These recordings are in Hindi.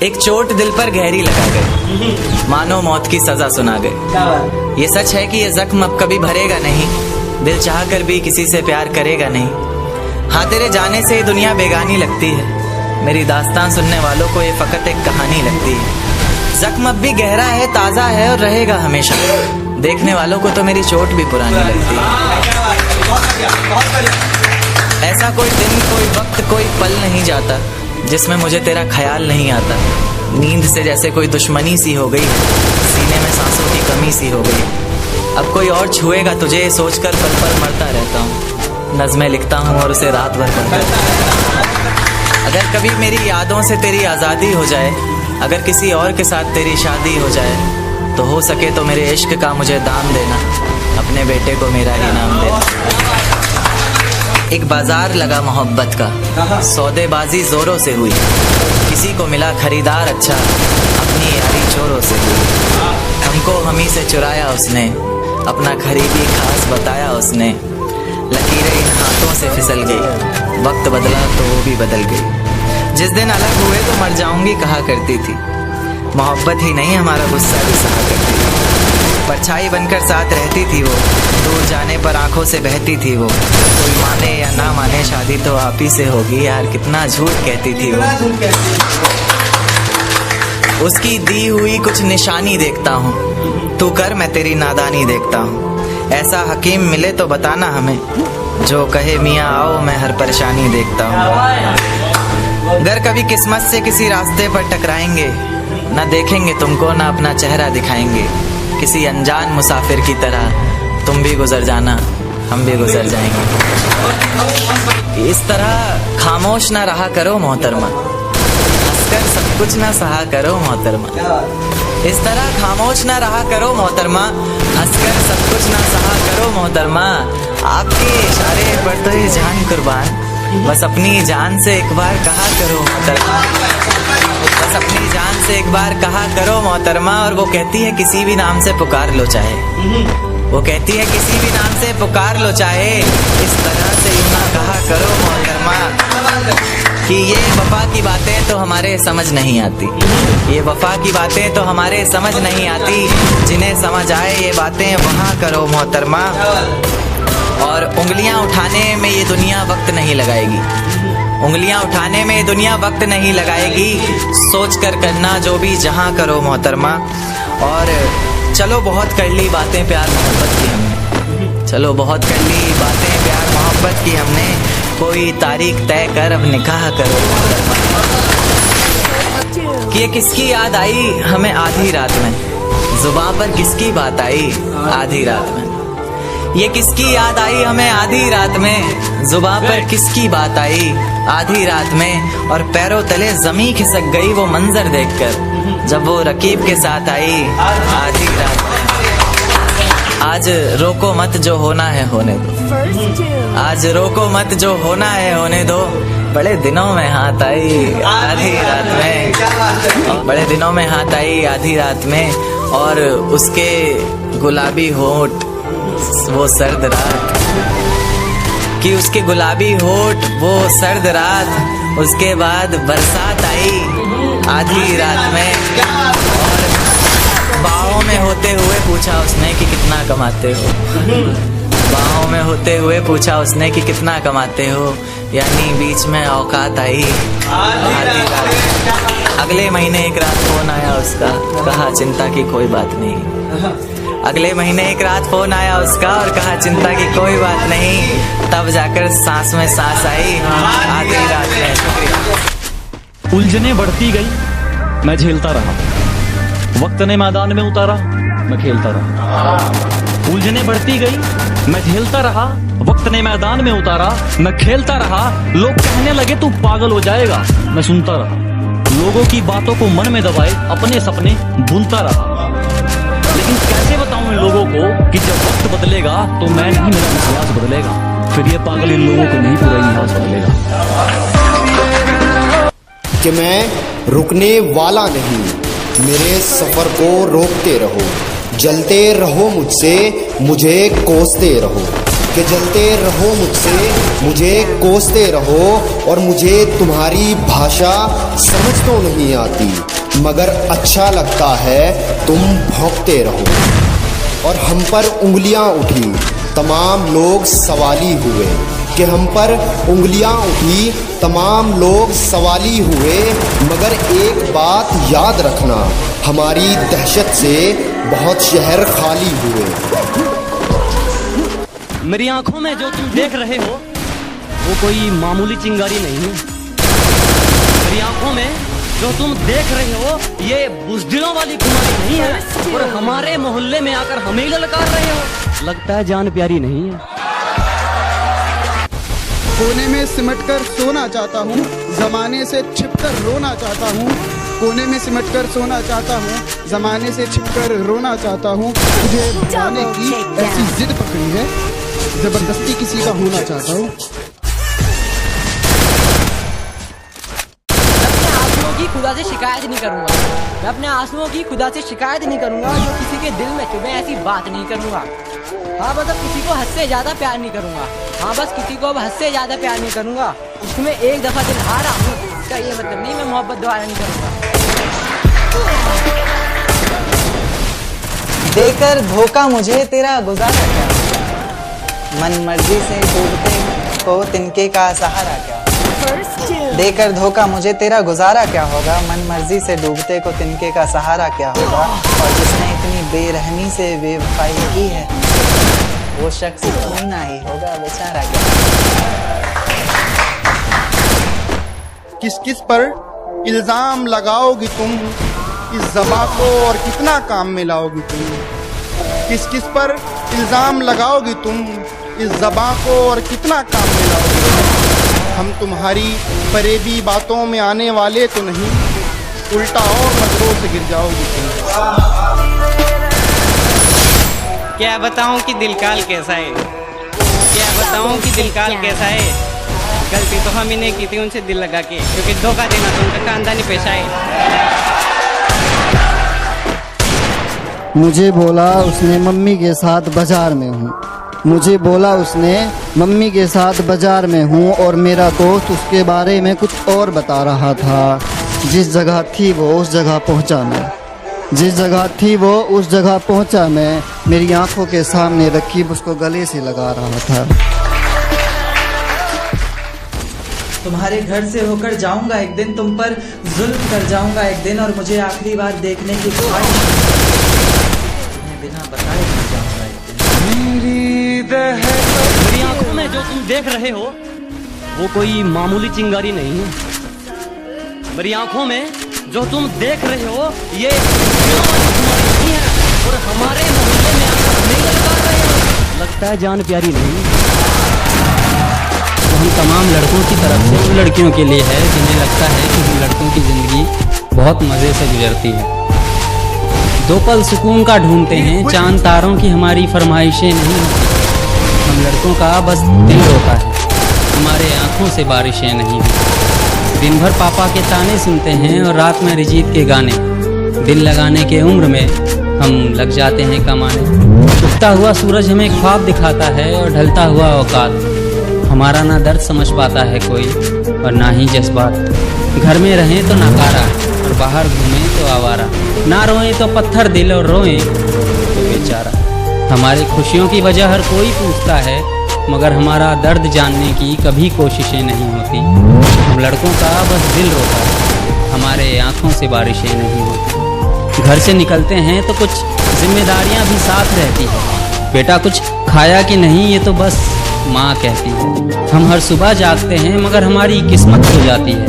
एक चोट दिल पर गहरी लगा गए, मानो मौत की सजा सुना गए। ये सच है कि ये जख्म अब कभी भरेगा नहीं, दिल चाह कर भी किसी से प्यार करेगा नहीं। हाँ, तेरे जाने से ये दुनिया बेगानी लगती है, मेरी दास्तान सुनने वालों को ये फकत एक कहानी लगती है। जख्म अब भी गहरा है, ताज़ा है और रहेगा हमेशा, देखने वालों को तो मेरी चोट भी पुरानी लगती है। ऐसा कोई दिन, कोई वक्त, कोई पल नहीं जाता जिसमें मुझे तेरा ख्याल नहीं आता। नींद से जैसे कोई दुश्मनी सी हो गई, सीने में सांसों की कमी सी हो गई। अब कोई और छुएगा तुझे सोचकर पल पल मरता रहता हूँ। नज़्में लिखता हूँ और उसे रात भर पढ़ता हूँ। अगर कभी मेरी यादों से तेरी आज़ादी हो जाए, अगर किसी और के साथ तेरी शादी हो जाए, तो हो सके तो मेरे इश्क का मुझे दाम देना, अपने बेटे को मेरा ही नाम देना। एक बाजार लगा मोहब्बत का, सौदेबाजी जोरों से हुई, किसी को मिला खरीदार अच्छा, अपनी यारी चोरों से हुई। हमको हमी से चुराया उसने, अपना खरीदी खास बताया उसने। लकीरें इन हाथों से फिसल गई, वक्त बदला तो वो भी बदल गई। जिस दिन अलग हुए तो मर जाऊंगी कहा करती थी, मोहब्बत ही नहीं हमारा गुस्सा भी सहा करती थी। परछाई बनकर साथ रहती थी वो, दूर जाने पर आंखों से बहती थी वो। कोई माने या ना माने शादी तो आप ही से होगी यार, कितना झूठ कहती थी वो। उसकी दी हुई कुछ निशानी देखता हूँ, तू कर मैं तेरी नादानी देखता हूँ। ऐसा हकीम मिले तो बताना हमें, जो कहे मियाँ आओ मैं हर परेशानी देखता हूँ। अगर कभी किस्मत से किसी रास्ते पर टकराएंगे, ना देखेंगे तुमको ना अपना चेहरा दिखाएंगे। किसी अनजान मुसाफिर की तरह तुम भी गुजर जाना, हम भी गुजर जाएंगे। इस तरह खामोश ना रहा करो मोहतरमा, हंसकर सब कुछ ना सहा करो मोहतरमा। इस तरह खामोश ना रहा करो मोहतरमा, हंसकर सब कुछ ना सहा करो मोहतरमा। आपके इशारे पर तो ये जान कुर्बान, बस अपनी जान से एक बार कहा करो मोहतरमा, बस अपनी जान से एक बार कहा करो मोहतरमा। और वो कहती है किसी भी नाम से पुकार लो चाहे, वो कहती है किसी भी नाम से पुकार लो चाहे, इस तरह से यूं ना कहा करो मोहतरमा। कि ये वफा की बातें तो हमारे समझ नहीं आती, ये वफा की बातें तो हमारे समझ नहीं आती। जिन्हें समझ आए ये बातें वहाँ करो मोहतरमा। और उंगलियां उठाने में ये दुनिया वक्त नहीं लगाएगी, उंगलियां उठाने में दुनिया वक्त नहीं लगाएगी। सोच कर करना जो भी जहां करो मोहतरमा। और चलो बहुत कर ली बातें प्यार मोहब्बत की हमने, चलो बहुत कर ली बातें प्यार मोहब्बत की हमने। कोई तारीख तय कर अब निकाह करो मोहतरमा। कि ये किसकी याद आई हमें आधी रात में, जुबान पर किसकी बात आई आधी रात में। ये किसकी याद आई हमें आधी रात में, जुबान पर किसकी बात आई आधी रात में। और पैरों तले जमी खिसक गई वो मंजर देखकर, जब वो रकीब के साथ आई आधी रात में। आज रोको मत जो होना है होने दो, आज रोको मत जो होना है होने दो। बड़े दिनों में हाथ आई आधी रात में, बड़े दिनों में हाथ आई आधी रात में। और उसके गुलाबी होंठ वो सर्द रात, कि उसके गुलाबी होठ वो सर्द रात। उसके बाद बरसात आई आधी रात में। और बाहों में होते हुए पूछा उसने कि कितना कमाते हो, बाहों में होते हुए पूछा उसने कि कितना कमाते हो। यानी बीच में औकात आई आधी रात। अगले महीने एक रात फोन आया उसका, कहा चिंता की कोई बात नहीं। अगले महीने एक रात फोन आया उसका और कहा चिंता की कोई बात नहीं। तब जाकर सांस में सांस आई आधी रात में। शुक्रिया। उलझने बढ़ती गई, मैं झेलता रहा, वक्त ने मैदान में उतारा, मैं खेलता रहा। उलझने बढ़ती गई, मैं झेलता रहा, वक्त ने मैदान में उतारा, मैं खेलता रहा। लोग कहने लगे तू पागल हो जाएगा, मैं सुनता रहा। लोगों की बातों को मन में दबाए अपने सपने बुनता रहा। लेकिन कैसे बताऊं इन लोगों को कि जब वक्त बदलेगा तो मैं नहीं, मेरा इतिहास बदलेगा। फिर ये पागल इन लोगों को नहीं, पूरा इतिहास बदलेगा। कि मैं रुकने वाला नहीं, मेरे सफर को रोकते रहो, जलते रहो मुझसे, मुझे कोसते रहो। कि जलते रहो मुझसे, मुझे कोसते रहो और मुझे तुम्हारी भाषा समझ तो नहीं आती, मगर अच्छा लगता है तुम भौंकते रहो। और हम पर उंगलियां उठी, तमाम लोग सवाली हुए, कि हम पर उंगलियां उठी, तमाम लोग सवाली हुए, मगर एक बात याद रखना, हमारी दहशत से बहुत शहर खाली हुए। मेरी आंखों में जो तुम देख रहे हो वो कोई मामूली चिंगारी नहीं है। मेरी आंखों में जो तुम देख रहे हो ये बुज़दिलों वाली खुमारी नहीं है, और हमारे मोहल्ले में आकर हमें ही ललकार रहे हो। लगता है जान प्यारी नहीं है। कोने में सिमटकर सोना चाहता हूँ, जमाने से छिपकर रोना चाहता हूँ। कोने में सिमटकर सोना चाहता हूँ, जमाने से छिपकर रोना चाहता हूँ। मुझे जाने की ऐसी जिद पकड़ी है, जबरदस्ती किसी का होना चाहता हूँ। अपने आंसुओं की खुदा से शिकायत नहीं करूंगा। मैं अपने आंसुओं की खुदा से शिकायत नहीं करूंगा, जो किसी के दिल में चुभे ऐसी बात नहीं करूंगा। हाँ बस अब किसी को हद से ज्यादा प्यार नहीं करूंगा। हाँ बस किसी को अब हद से ज्यादा प्यार नहीं करूंगा। उसमें एक दफा दिल हारा हूँ, इसका ये मतलब नहीं मैं मोहब्बत दोबारा नहीं करूंगा। देकर धोखा मुझे तेरा गुजारा क्या, मन मर्जी से डूबते को तिनके का सहारा क्या। देकर धोखा मुझे तेरा गुजारा क्या होगा, मन मर्जी से डूबते को तिनके का सहारा क्या होगा। और जिसने इतनी बेरहमी से बेवफाई की है, वो शख्स कोई ना ही होगा बेचारा क्या। किस किस पर इल्जाम लगाओगी तुम, इस ज़बां को और कितना काम में लाओगी तुम। किस किस पर इल्जाम लगाओगी तुम, इस ज़बां को और कितना काम में लाओगी तुम। हम तुम्हारी फरेबी बातों में आने वाले तो नहीं, उल्टा और नजरों से गिर जाओगी तुम। क्या बताऊं कि दिल काल कैसा है, क्या बताऊं कि दिल काल कैसा है। गलती तो हम ही ने की थी उनसे दिल लगा के, क्योंकि धोखा देना तो उनका खानदानी पेशा है। मुझे बोला उसने मम्मी के साथ बाजार में हूँ, मुझे बोला उसने मम्मी के साथ बाजार में हूँ, और मेरा दोस्त उसके बारे में कुछ और बता रहा था। जिस जगह थी वो उस जगह पहुँचा मैं, जिस जगह थी वो उस जगह पहुँचा मैं। मेरी आंखों के सामने रकीब उसको गले से लगा रहा था। तुम्हारे घर से होकर जाऊंगा एक दिन, तुम पर जुल्म कर जाऊंगा एक दिन, और मुझे आखिरी बार देखने की ख्वाहिश, तुम्हें बिना बताए मर जाऊंगा एक दिन। मेरी आंखों में जो तुम देख रहे हो वो कोई मामूली चिंगारी नहीं है। मेरी आंखों में जो तुम देख रहे हो ये बुज़दिलों वाली खुमारी नहीं है, और हमारे मोहल्ले में आकर हमें ही ललकार रहे हो। लगता है जान प्यारी नहीं है। तो हम तमाम लड़कों की तरफ से उन लड़कियों के लिए है जिन्हें लगता है कि हम लड़कों की ज़िंदगी बहुत मज़े से गुजरती है। दो पल सुकून का ढूंढते हैं, चांद तारों की हमारी फरमाइशें नहीं होती। हम लड़कों का बस दिल रोता है, हमारे आँखों से बारिशें नहीं होती। दिन भर पापा के ताने सुनते हैं और रात में अरिजीत के गाने। दिल लगाने के उम्र में हम लग जाते हैं कमाने। उगता हुआ सूरज हमें ख्वाब दिखाता है और ढलता हुआ औकात। हमारा ना दर्द समझ पाता है कोई और ना ही जज्बात। घर में रहें तो नकारा और बाहर घूमें तो आवारा। ना रोएं तो पत्थर दिल और रोएं तो बेचारा। हमारी खुशियों की वजह हर कोई पूछता है, मगर हमारा दर्द जानने की कभी कोशिशें नहीं होती। हम लड़कों का बस दिल रोता है, हमारे आँखों से बारिशें नहीं होती। घर से निकलते हैं तो कुछ जिम्मेदारियां भी साथ रहती है। बेटा कुछ खाया कि नहीं ये तो बस माँ कहती है। हम हर सुबह जागते हैं मगर हमारी किस्मत हो जाती है।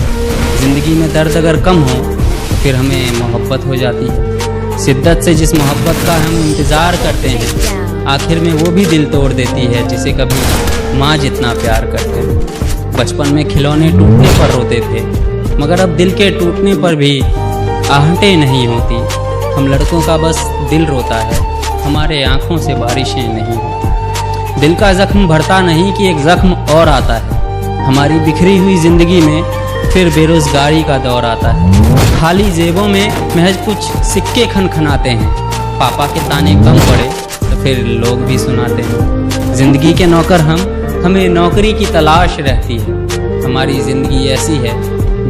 ज़िंदगी में दर्द अगर कम हो तो फिर हमें मोहब्बत हो जाती है। शिद्दत से जिस मोहब्बत का हम इंतज़ार करते हैं, आखिर में वो भी दिल तोड़ देती है जिसे कभी माँ जितना प्यार करते हैं। बचपन में खिलौने टूटने पर रोते थे, मगर अब दिल के टूटने पर भी आहटें नहीं होती। हम लड़कों का बस दिल रोता है, हमारे आँखों से बारिशें नहीं होती। दिल का ज़ख्म भरता नहीं कि एक ज़ख्म और आता है। हमारी बिखरी हुई ज़िंदगी में फिर बेरोज़गारी का दौर आता है। खाली जेबों में महज कुछ सिक्के खनखनाते हैं। पापा के ताने कम पड़े तो फिर लोग भी सुनाते हैं। जिंदगी के नौकर हमें नौकरी की तलाश रहती है। हमारी जिंदगी ऐसी है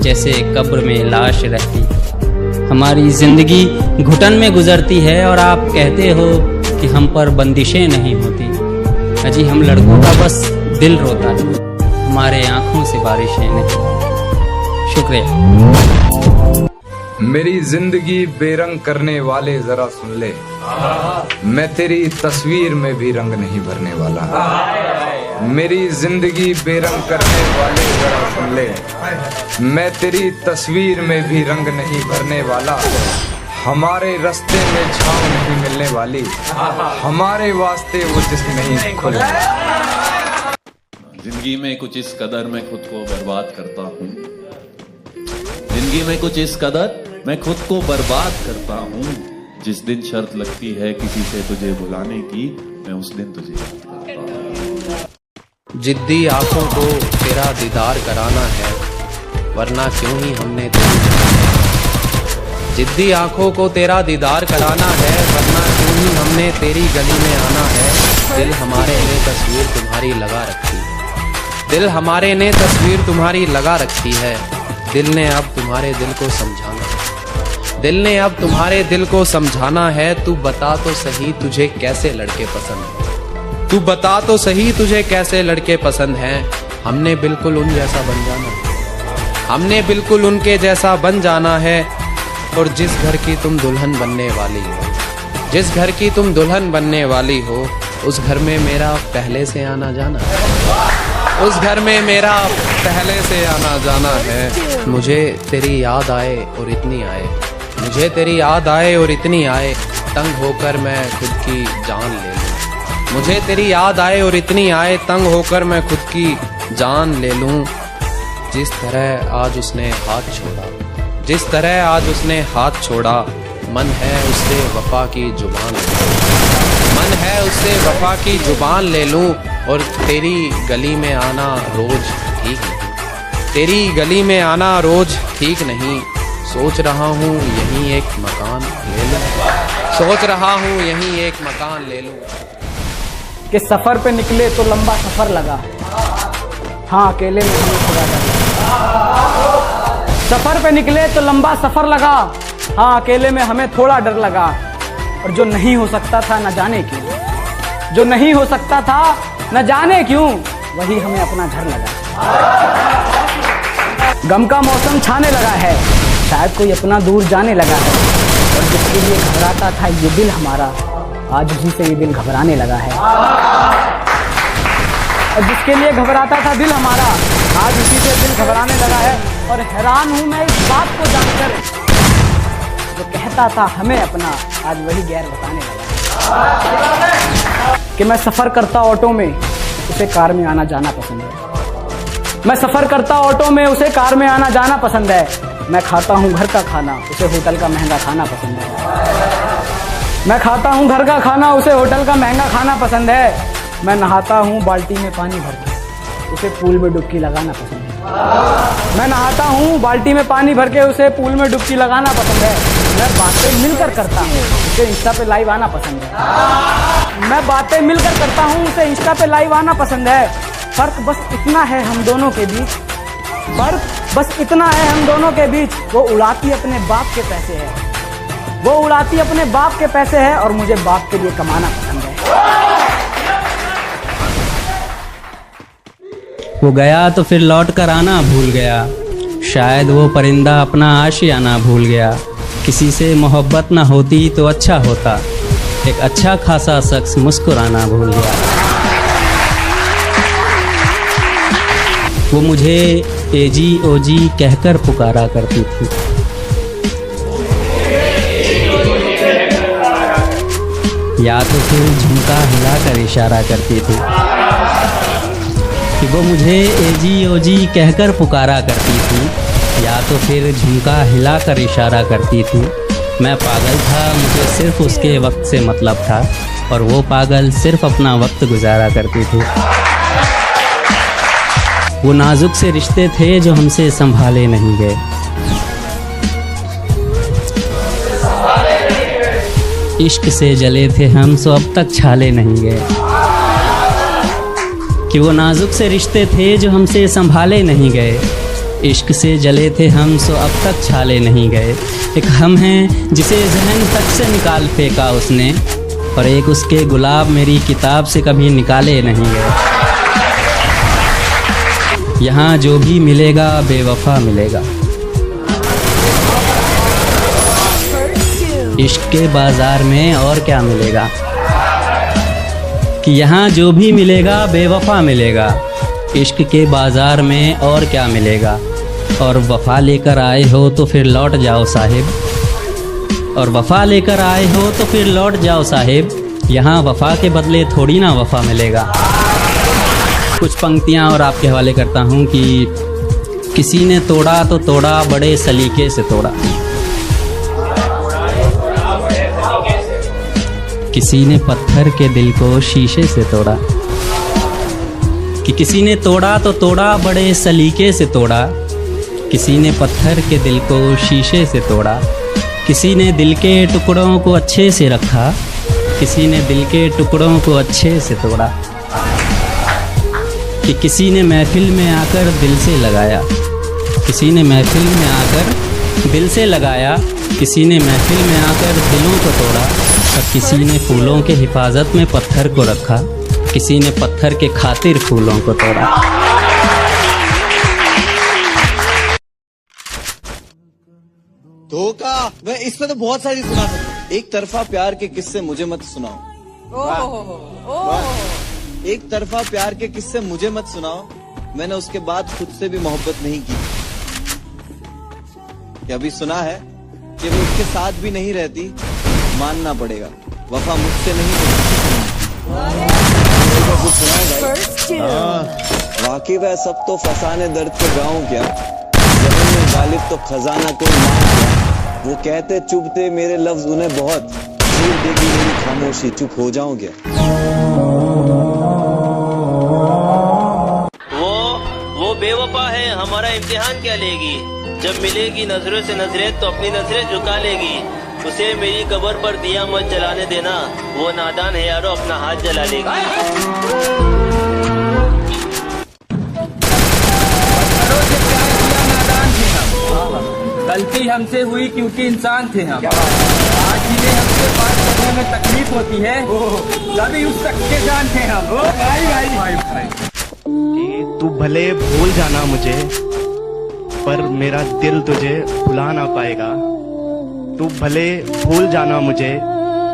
जैसे कब्र में लाश रहती है। हमारी जिंदगी घुटन में गुजरती है और आप कहते हो कि हम पर बंदिशें नहीं होती। अजी हम लड़कों का बस दिल रोता है, हमारे आंखों से बारिशें नहीं। शुक्रिया। मेरी जिंदगी बेरंग करने वाले जरा सुन ले, मैं तेरी तस्वीर में भी रंग नहीं भरने वाला। मेरी जिंदगी बेरंग करने वाले जरा सुन ले, मैं तेरी तस्वीर में भी रंग नहीं भरने वाला। हमारे रास्ते में छाँव नहीं मिलने वाली, हमारे वास्ते वो जिस्म नहीं खुले। जिंदगी में कुछ इस कदर मैं खुद को बर्बाद करता हूँ, जिंदगी में कुछ इस कदर मैं खुद को बर्बाद करता हूँ। जिस दिन शर्त लगती है किसी से तुझे बुलाने की, मैं उस दिन तुझे याद करता हूँ। जिद्दी आंखों को तेरा दीदार कराना है, वरना क्यों ही हमने तेरी जिद्दी आंखों को तेरा दीदार कराना है, वरना क्यों ही हमने तेरी गली में आना है। दिल हमारे ने तस्वीर तुम्हारी लगा रखी है, दिल हमारे ने तस्वीर तुम्हारी लगा रखी है। दिल ने अब तुम्हारे दिल को समझाना है, दिल ने अब तुम्हारे दिल को समझाना है। तू बता तो सही तुझे कैसे लड़के पसंद हैं, तू बता तो सही तुझे कैसे लड़के पसंद हैं। हमने बिल्कुल उन जैसा बन जाना है, हमने बिल्कुल उनके जैसा बन जाना है। और जिस घर की तुम दुल्हन बनने वाली हो, जिस घर की तुम दुल्हन बनने वाली हो, उस घर में मेरा पहले से आना जाना है, उस घर में मेरा पहले से आना जाना है। मुझे तेरी याद आए और इतनी आए, मुझे तेरी याद आए और इतनी आए, तंग होकर मैं खुद की जान ले लूं। मुझे तेरी याद आए और इतनी आए, तंग होकर मैं खुद की जान ले लूं। जिस तरह आज उसने हाथ छोड़ा, जिस तरह आज उसने हाथ छोड़ा, मन है उससे वफा की जुबान ले लूं, मन है उससे वफा की जुबान ले लूं। और तेरी गली में आना रोज ठीक नहीं, तेरी गली में आना रोज ठीक नहीं। सोच रहा हूँ यहीं एक मकान ले लूं, सोच रहा हूँ यहीं एक मकान ले लूं। कि सफर पे निकले तो लंबा सफर लगा, हाँ अकेले में हमें थोड़ा डर लगा। सफर पे निकले तो लंबा सफर लगा, हाँ अकेले में हमें थोड़ा डर लगा। और जो नहीं हो सकता था न जाने क्यों, जो नहीं हो सकता था न जाने क्यों, वही हमें अपना घर लगा। गम का मौसम छाने लगा है, शायद कोई अपना दूर जाने लगा है। और जिसके लिए घबराता था ये दिल हमारा, आज उसी से ये दिल घबराने लगा है। और जिसके लिए घबराता था दिल हमारा, आज उसी से दिल घबराने लगा है। और हैरान हूँ मैं इस बात को जानकर, जो कहता था हमें अपना, आज वही गैर बताने लगा। कि मैं सफ़र करता ऑटो में, उसे कार में आना जाना पसंद है। मैं सफ़र करता ऑटो में, उसे कार में आना जाना पसंद है। मैं खाता हूँ घर का खाना, उसे होटल का महंगा खाना पसंद है। मैं खाता हूँ घर का खाना, उसे होटल का महंगा खाना पसंद है। मैं नहाता हूँ बाल्टी में पानी भर के, उसे पूल में डुबकी लगाना पसंद है। मैं नहाता हूँ बाल्टी में पानी भर के, उसे पूल में डुबकी लगाना पसंद है। मैं बातें मिलकर करता हूँ, उसे इंस्टा पे लाइव आना पसंद है। मैं बातें मिलकर करता हूँ, उसे इंस्टा पे लाइव आना पसंद है। फर्क बस इतना है हम दोनों के बीच, फर्क बस इतना है हम दोनों के बीच। वो उड़ाती अपने बाप के पैसे है, वो उड़ाती अपने बाप के पैसे है, और मुझे बाप के लिए कमाना पसंद है। वो गया तो फिर लौट कर आना भूल गया, शायद वो परिंदा अपना आशियाना भूल गया। किसी से मोहब्बत ना होती तो अच्छा होता, एक अच्छा खासा शख्स मुस्कुराना भूल गया। वो मुझे एजी ओजी कहकर पुकारा करती थी, या तो फिर झुमका हिलाकर इशारा करती थी। कि वो मुझे एजी ओजी कहकर पुकारा करती थी, या तो फिर झुमका हिलाकर इशारा करती थी। मैं पागल था, मुझे सिर्फ उसके वक्त से मतलब था, और वो पागल सिर्फ अपना वक्त गुजारा करती थी। वो नाजुक से रिश्ते थे जो हमसे संभाले नहीं गए, इश्क से जले थे हम सो अब तक छाले नहीं गए। कि वो नाजुक से रिश्ते थे जो हमसे संभाले नहीं गए। इश्क से जले थे हम सो अब तक छाले नहीं गए। एक हम हैं जिसे जहन तक से निकाल फेंका उसने, और एक उसके गुलाब मेरी किताब से कभी निकाले नहीं गए। यहाँ जो भी मिलेगा बेवफा मिलेगा। इश्क के बाजार में और क्या मिलेगा, कि यहाँ जो भी मिलेगा बेवफा मिलेगा। इश्क के बाजार में और क्या मिलेगा। और वफ़ा लेकर आए हो तो फिर लौट जाओ साहिब, और वफ़ा लेकर आए हो तो फिर लौट जाओ साहिब। यहाँ वफ़ा के बदले थोड़ी ना वफ़ा मिलेगा। कुछ पंक्तियाँ और आपके हवाले करता हूँ कि किसी ने तोड़ा तो तोड़ा बड़े सलीके से तोड़ा, किसी ने पत्थर के दिल को शीशे से तोड़ा। कि किसी ने तोड़ा तो तोड़ा बड़े सलीके से तोड़ा, किसी ने पत्थर के दिल को शीशे से तोड़ा। किसी ने दिल के टुकड़ों को अच्छे से रखा, किसी ने दिल के टुकड़ों को अच्छे से तोड़ा। कि किसी ने महफिल में आकर दिल से लगाया, किसी ने महफिल में आकर दिल से लगाया। किसी ने महफिल में आकर दिलों को तोड़ा, और किसी ने फूलों के हिफाजत में पत्थर को रखा, किसी ने पत्थर के खातिर फूलों को तोड़ा। धोखा, मैं इसमें तो बहुत सारी सुना सकता। एक तरफा प्यार के किस्से मुझे मत सुनाओ। एक तरफा प्यार के किस्से मुझे मत सुनाओ। मैंने उसके बाद खुद से भी मोहब्बत नहीं की। क्या अभी सुना है कि वो उसके साथ भी नहीं रहती, मानना पड़ेगा वफा मुझसे नहीं कुछ सुना है। वाकई वह सब तो फसाने दर्द के गाँव क्या, जमीन में गालिब तो खजाना कोई मांग गया। वो कहते चुभते मेरे लफ्ज उन्हें बहुत, चीर देगी मेरी खामोशी, चुप हो जाऊं क्या। वो बेवफा है, हमारा इम्तिहान क्या लेगी। जब मिलेगी नजरों से नजरें तो अपनी नजरें झुका लेगी। उसे मेरी कब्र पर दिया मत जलाने देना, वो नादान है यारो अपना हाथ जला लेगी। गलती हमसे हुई क्योंकि इंसान थे हम। आज जिन्हें हमसे बात करने में तकलीफ होती है, कभी उस तक के जान थे हम। भाई तू भले भूल जाना मुझे, पर मेरा दिल तुझे भुला ना पाएगा। तू भले भूल जाना मुझे,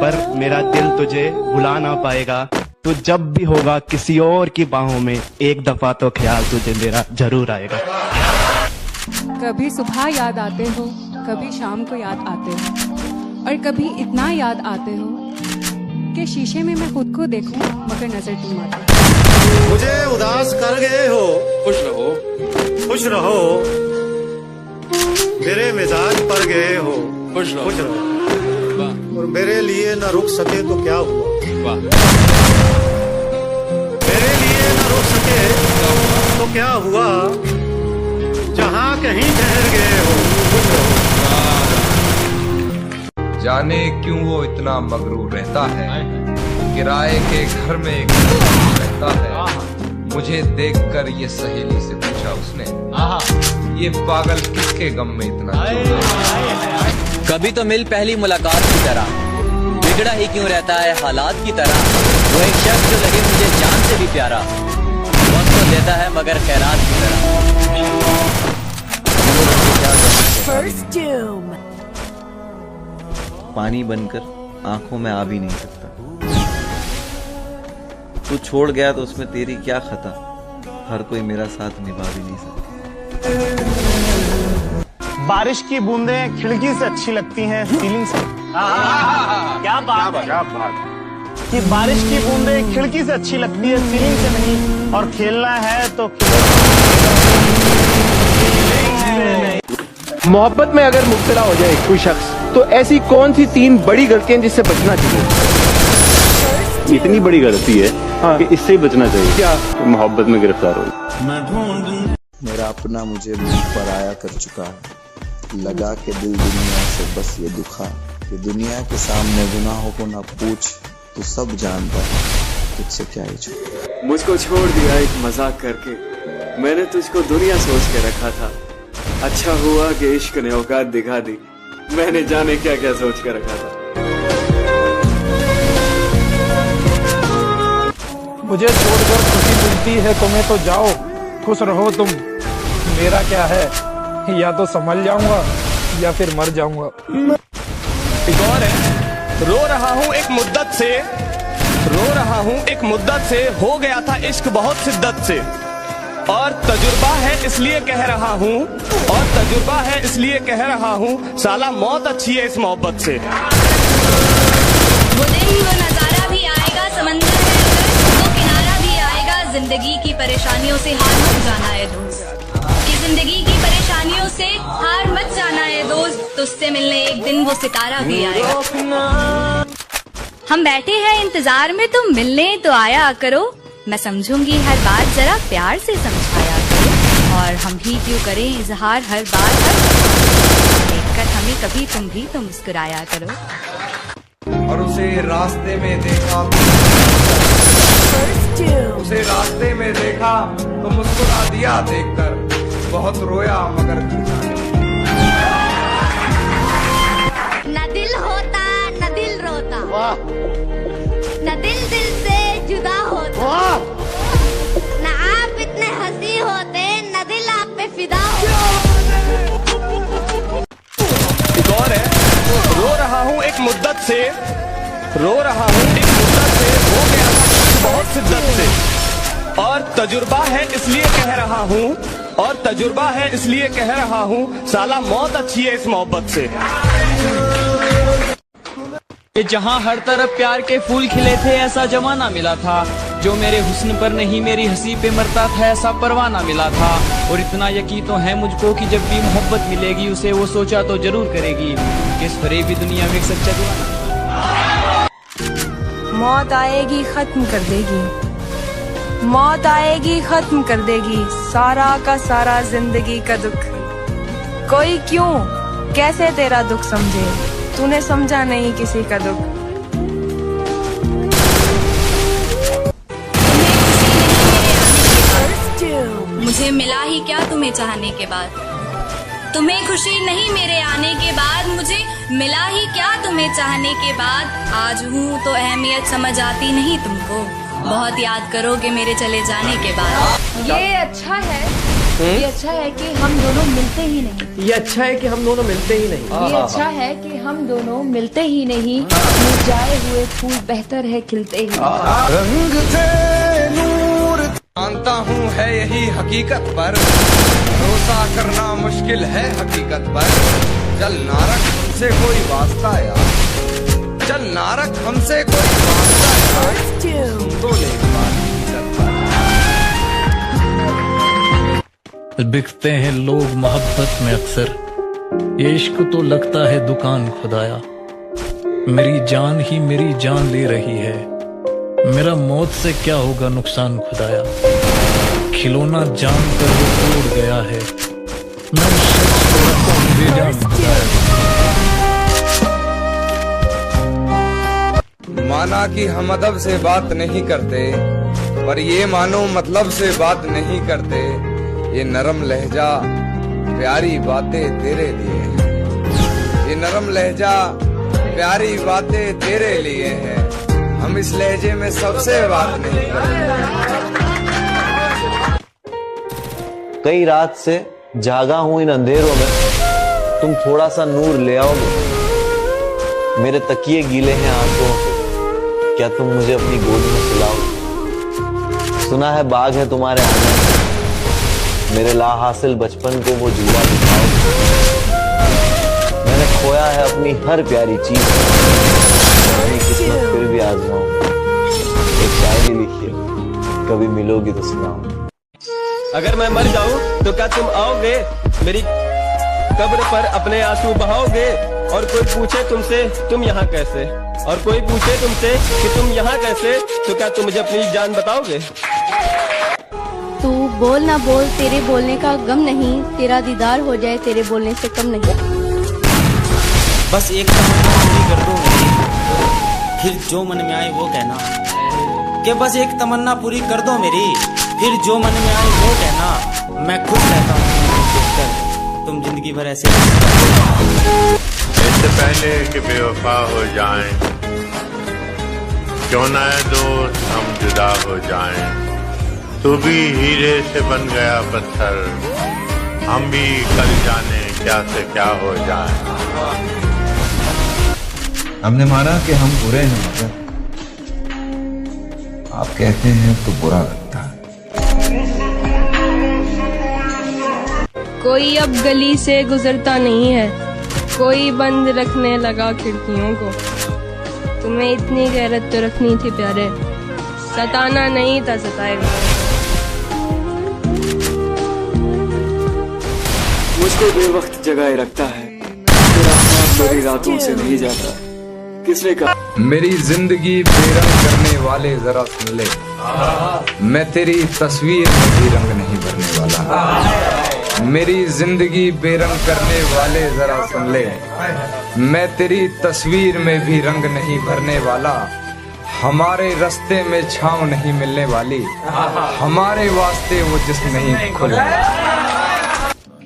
पर मेरा दिल तुझे भुला ना पाएगा। तू जब भी होगा किसी और की बाहों में, एक दफा तो ख्याल तुझे मेरा जरूर आएगा। कभी सुबह याद आते हो, कभी शाम को याद आते हो, और कभी इतना याद आते हो कि शीशे में मैं खुद को देखूं मगर नजर तुम आते। मुझे उदास कर गए हो, खुश रहो, खुश रहो। मेरे मिजाज पर गए हो, खुश रहो, खुश रहो। और मेरे लिए न रुक सके तो क्या हुआ, मेरे लिए न रुक सके तो क्या हुआ। जहाँ कहीं ठहर गए हो, खुश रहो। जाने क्यों वो इतना मगरूर रहता है, किराए के घर में एक रहता है। मुझे देखकर ये सहेली से पूछा उसने, ये पागल किसके गम में इतना। कभी तो मिल पहली मुलाकात की तरह, बिगड़ा ही क्यों रहता है हालात की तरह। वो एक शख्स जो लगे मुझे जान से भी प्यारा, वक्त तो देता है मगर खैरात की तरह। पानी बनकर आंखों में आ भी नहीं सकता। तू छोड़ गया तो उसमें तेरी क्या खता, हर कोई मेरा साथ निभा भी नहीं सकता। बारिश की बूंदें खिड़की से अच्छी लगती हैं सीलिंग से। क्या बात कि बारिश की बूंदें खिड़की से अच्छी लगती है सीलिंग से नहीं, और खेलना है तो मोहब्बत में अगर मुब्तला हो जाए कोई शख्स, तो ऐसी कौन सी 3 बड़ी गलतियां जिससे बचना चाहिए। इतनी बड़ी गलती है कि इससे ही बचना चाहिए। क्या मोहब्बत में गिरफ्तार हो। मेरा अपना मुझे मुंह पर आया कर चुका है, लगा के दिल दुनिया से बस ये दुखा कि दुनिया के सामने गुनाहों को ना पूछ, तू सब जानता है। तुझसे क्या ही छुपा। मुझको छोड़ दिया एक मजाक करके, मैंने तुझको दुनिया सोच के रखा था। अच्छा हुआ कि इश्क ने औकात दिखा दी, मैंने जाने क्या क्या सोच के रखा था। मुझे छोड़कर खुशी मिलती है तुम्हें तो जाओ, खुश रहो तुम, मेरा क्या है, या तो संभल जाऊंगा या फिर मर जाऊंगा। एक और है, रो रहा हूँ एक मुद्दत से, रो रहा हूँ एक मुद्दत से, हो गया था इश्क बहुत शिद्दत से, और तजुर्बा है इसलिए कह रहा हूँ, और तजुर्बा है इसलिए कह रहा हूँ, साला मौत अच्छी है इस मोहब्बत से। वो दिन वो नजारा भी आएगा, समंदर है अगर वो किनारा भी आएगा, जिंदगी की परेशानियों से हार मत जाना है दोस्त, कि जिंदगी की परेशानियों से हार मत जाना है दोस्त, तुझसे मिलने एक दिन वो सितारा भी आएगा। हम बैठे हैं इंतजार में, तुम मिलने तो आया करो, मैं समझूंगी हर बात, जरा प्यार से समझाया करो, और हम भी क्यों करें इजहार हर बार, देखकर हमें कभी तुम भी तो मुस्कुराया करो। और उसे रास्ते में देखा, उसे रास्ते में देखा तो मुस्कुरा दिया देखकर, बहुत रोया मगर न दिल होता न दिल रोता, न दिल दिल से जुदा होता, न आप इतने हंसी होते, न दिल आप पे फिदा होता। एक और है, रो रहा हूँ एक मुद्दत से, रो रहा हूँ एक मुद्दत से, हो गया था बहुत शिद्दत से, और तजुर्बा है इसलिए कह रहा हूँ, और तजुर्बा है इसलिए कह रहा हूँ, साला मौत अच्छी है इस मोहब्बत से। कि जहाँ हर तरफ प्यार के फूल खिले थे, ऐसा जमाना मिला था, जो मेरे हुस्न पर नहीं मेरी हंसी पे मरता था, ऐसा परवाना मिला था। और इतना यकीन तो है मुझको कि जब भी मोहब्बत मिलेगी उसे वो सोचा तो जरूर करेगी, कि इस फरेबी दुनिया में एक सच्चा दीवाना। मौत आएगी खत्म कर देगी, मौत आएगी खत्म कर देगी, सारा का सारा जिंदगी का दुख। कोई क्यों कैसे तेरा दुख समझे, तूने समझा नहीं किसी का दुख। मुझे मिला ही क्या तुम्हें चाहने के बाद, तुम्हें खुशी नहीं मेरे आने के बाद, मुझे मिला ही क्या तुम्हें चाहने के बाद, आज हूँ तो अहमियत समझ आती नहीं तुमको, बहुत याद करोगे मेरे चले जाने के बाद। ये अच्छा है, ये अच्छा है कि हम दोनों मिलते ही नहीं, ये अच्छा है कि हम दोनों मिलते ही नहीं, ये अच्छा है कि हम दोनों मिलते ही नहीं, मुरझाए हुए फूल बेहतर है खिलते ही। रंग थे नूर, जानता हूँ है यही हकीकत पर, भरोसा करना मुश्किल है हकीकत पर, चल ना रख हमसे कोई वास्ता यार, चल ना रख हमसे कोई वास्ता यार, तो ले बिकते हैं लोग मोहब्बत में अक्सर, ये इश्क तो लगता है दुकान खुदाया, मेरी जान ही मेरी जान ले रही है, मेरा मौत से क्या होगा नुकसान खुदाया, खिलौना जान कर वो टूट गया है, मैं उस शख्स को रखता हूं बेजान खुदाया। माना कि हम अदब से बात नहीं करते, पर ये मानो मतलब से बात नहीं करते, ये नरम लहजा प्यारी बातें तेरे लिए है, ये नरम लहजा प्यारी बातें तेरे लिए है, हम इस लहजे में सबसे बात नहीं करते। कई रात से जागा हूं इन अंधेरों में, तुम थोड़ा सा नूर ले आओगे, मेरे तकिए गीले हैं आंखों से, क्या तुम मुझे अपनी गोद में सुलाओगे, सुना है बाग है तुम्हारे आने, मेरे ला हासिल बचपन को वो झूला दिखाओगे, मैंने खोया है अपनी हर प्यारी चीज, अपनी किस्मत फिर भी आजमाओ, एक शायरी लिखिए कभी मिलोगी तो सुनाओ। अगर मैं मर जाऊं तो क्या तुम आओगे मेरी कब्र पर अपने आंसू बहाओगे, और कोई पूछे तुमसे तुम यहाँ कैसे, और कोई पूछे तुमसे कि तुम यहाँ कैसे, तो क्या तुम मुझे अपनी जान बताओगे। तू बोल ना बोल, तेरे बोलने का गम नहीं, तेरा दीदार हो जाए तेरे बोलने से कम नहीं। बस एक तमन्ना पूरी कर दो मेरी, फिर जो मन में आए वो कहना, कि बस एक तमन्ना पूरी कर दो मेरी, फिर जो मन में आए वो कहना, मैं खुश रहता हूँ देखकर तुम जिंदगी भर ऐसे। इससे पहले कि बेवफा हो जाएं, क्यों ना दोस्त हम जुदा हो जाएं। तू भी हीरे से बन गया पत्थर, हम भी कल जाने क्या से क्या हो जाए। हमने माना कि हम बुरे हैं, मगर आप कहते हैं तो बुरा लगता है। कोई अब गली से गुजरता नहीं है, कोई बंद रखने लगा खिड़कियों को। तुम्हें इतनी गैरत तो रखनी थी प्यारे, सताना नहीं था सताएगा। मुझको बेवक्त जगाए रखता है, तेरा ख्वाब मेरी रातों से नहीं जाता। किसने कहा? मेरी जिंदगी बेरंग करने वाले जरा सुन ले, मैं तेरी तस्वीर में भी रंग नहीं भरने वाला। मेरी जिंदगी बेरंग करने वाले जरा सुन ले, मैं तेरी तस्वीर में भी रंग नहीं भरने वाला। हमारे रास्ते में छांव नहीं मिलने वाली, हमारे वास्ते वो जिस्म नहीं खुलने।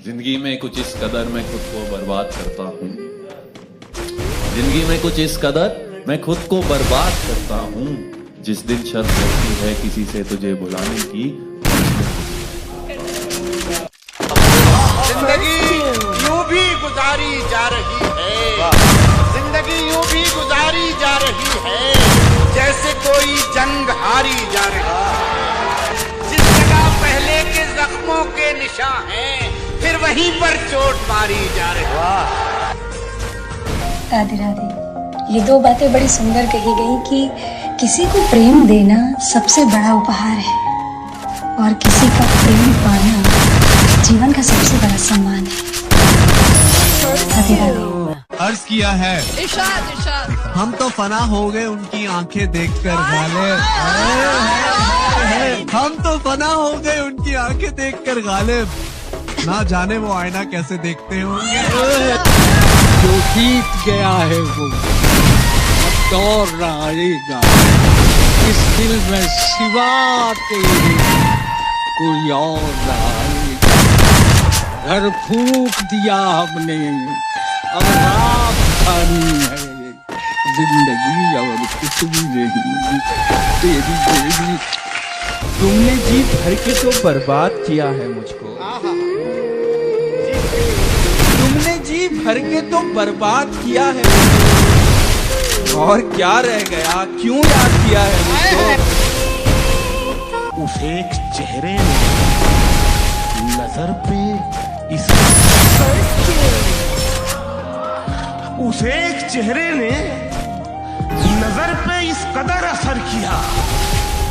जिंदगी में कुछ इस कदर मैं खुद को बर्बाद करता हूँ, जिंदगी में कुछ इस कदर मैं खुद को बर्बाद करता हूँ। जिस दिन शर्त होती है किसी से तुझे बुलाने की, जिंदगी यूं भी गुजारी जा रही है, जिंदगी यूं भी गुजारी जा रही है, जैसे कोई जंग हारी जा रही है। जिस जगह पहले के जख्मों के निशान हैं, फिर वहीं पर चोट मारी जा रही है। राधे राधे। ये दो बातें बड़ी सुंदर कही गई कि किसी को प्रेम देना सबसे बड़ा उपहार है और किसी का प्रेम पाना जीवन का सबसे बड़ा सम्मान है। राधे राधे। अर्ज किया है इरशाद इरशाद। हम तो फना हो गए उनकी आंखें देखकर गालिब, हम तो फना हो गए उनकी आंखें देखकर गालिब, ना जाने वो आईना कैसे देखते होंगे। जो बीत गया है वो दौर रहेगा, इस दिल में सिवा तेरे कोई और रहेगा। घर फूंक दिया हमने, अब रात खानी है, जिंदगी और कुछ भी नहीं तेरी तेरी। तुमने जी भर के तो बर्बाद किया है मुझको, तुमने जी भर के तो बर्बाद किया है, और क्या रह गया, क्यों याद किया है मुझको। उस एक चेहरे ने नजर पे इस उस एक चेहरे ने नजर पे इस कदर असर किया,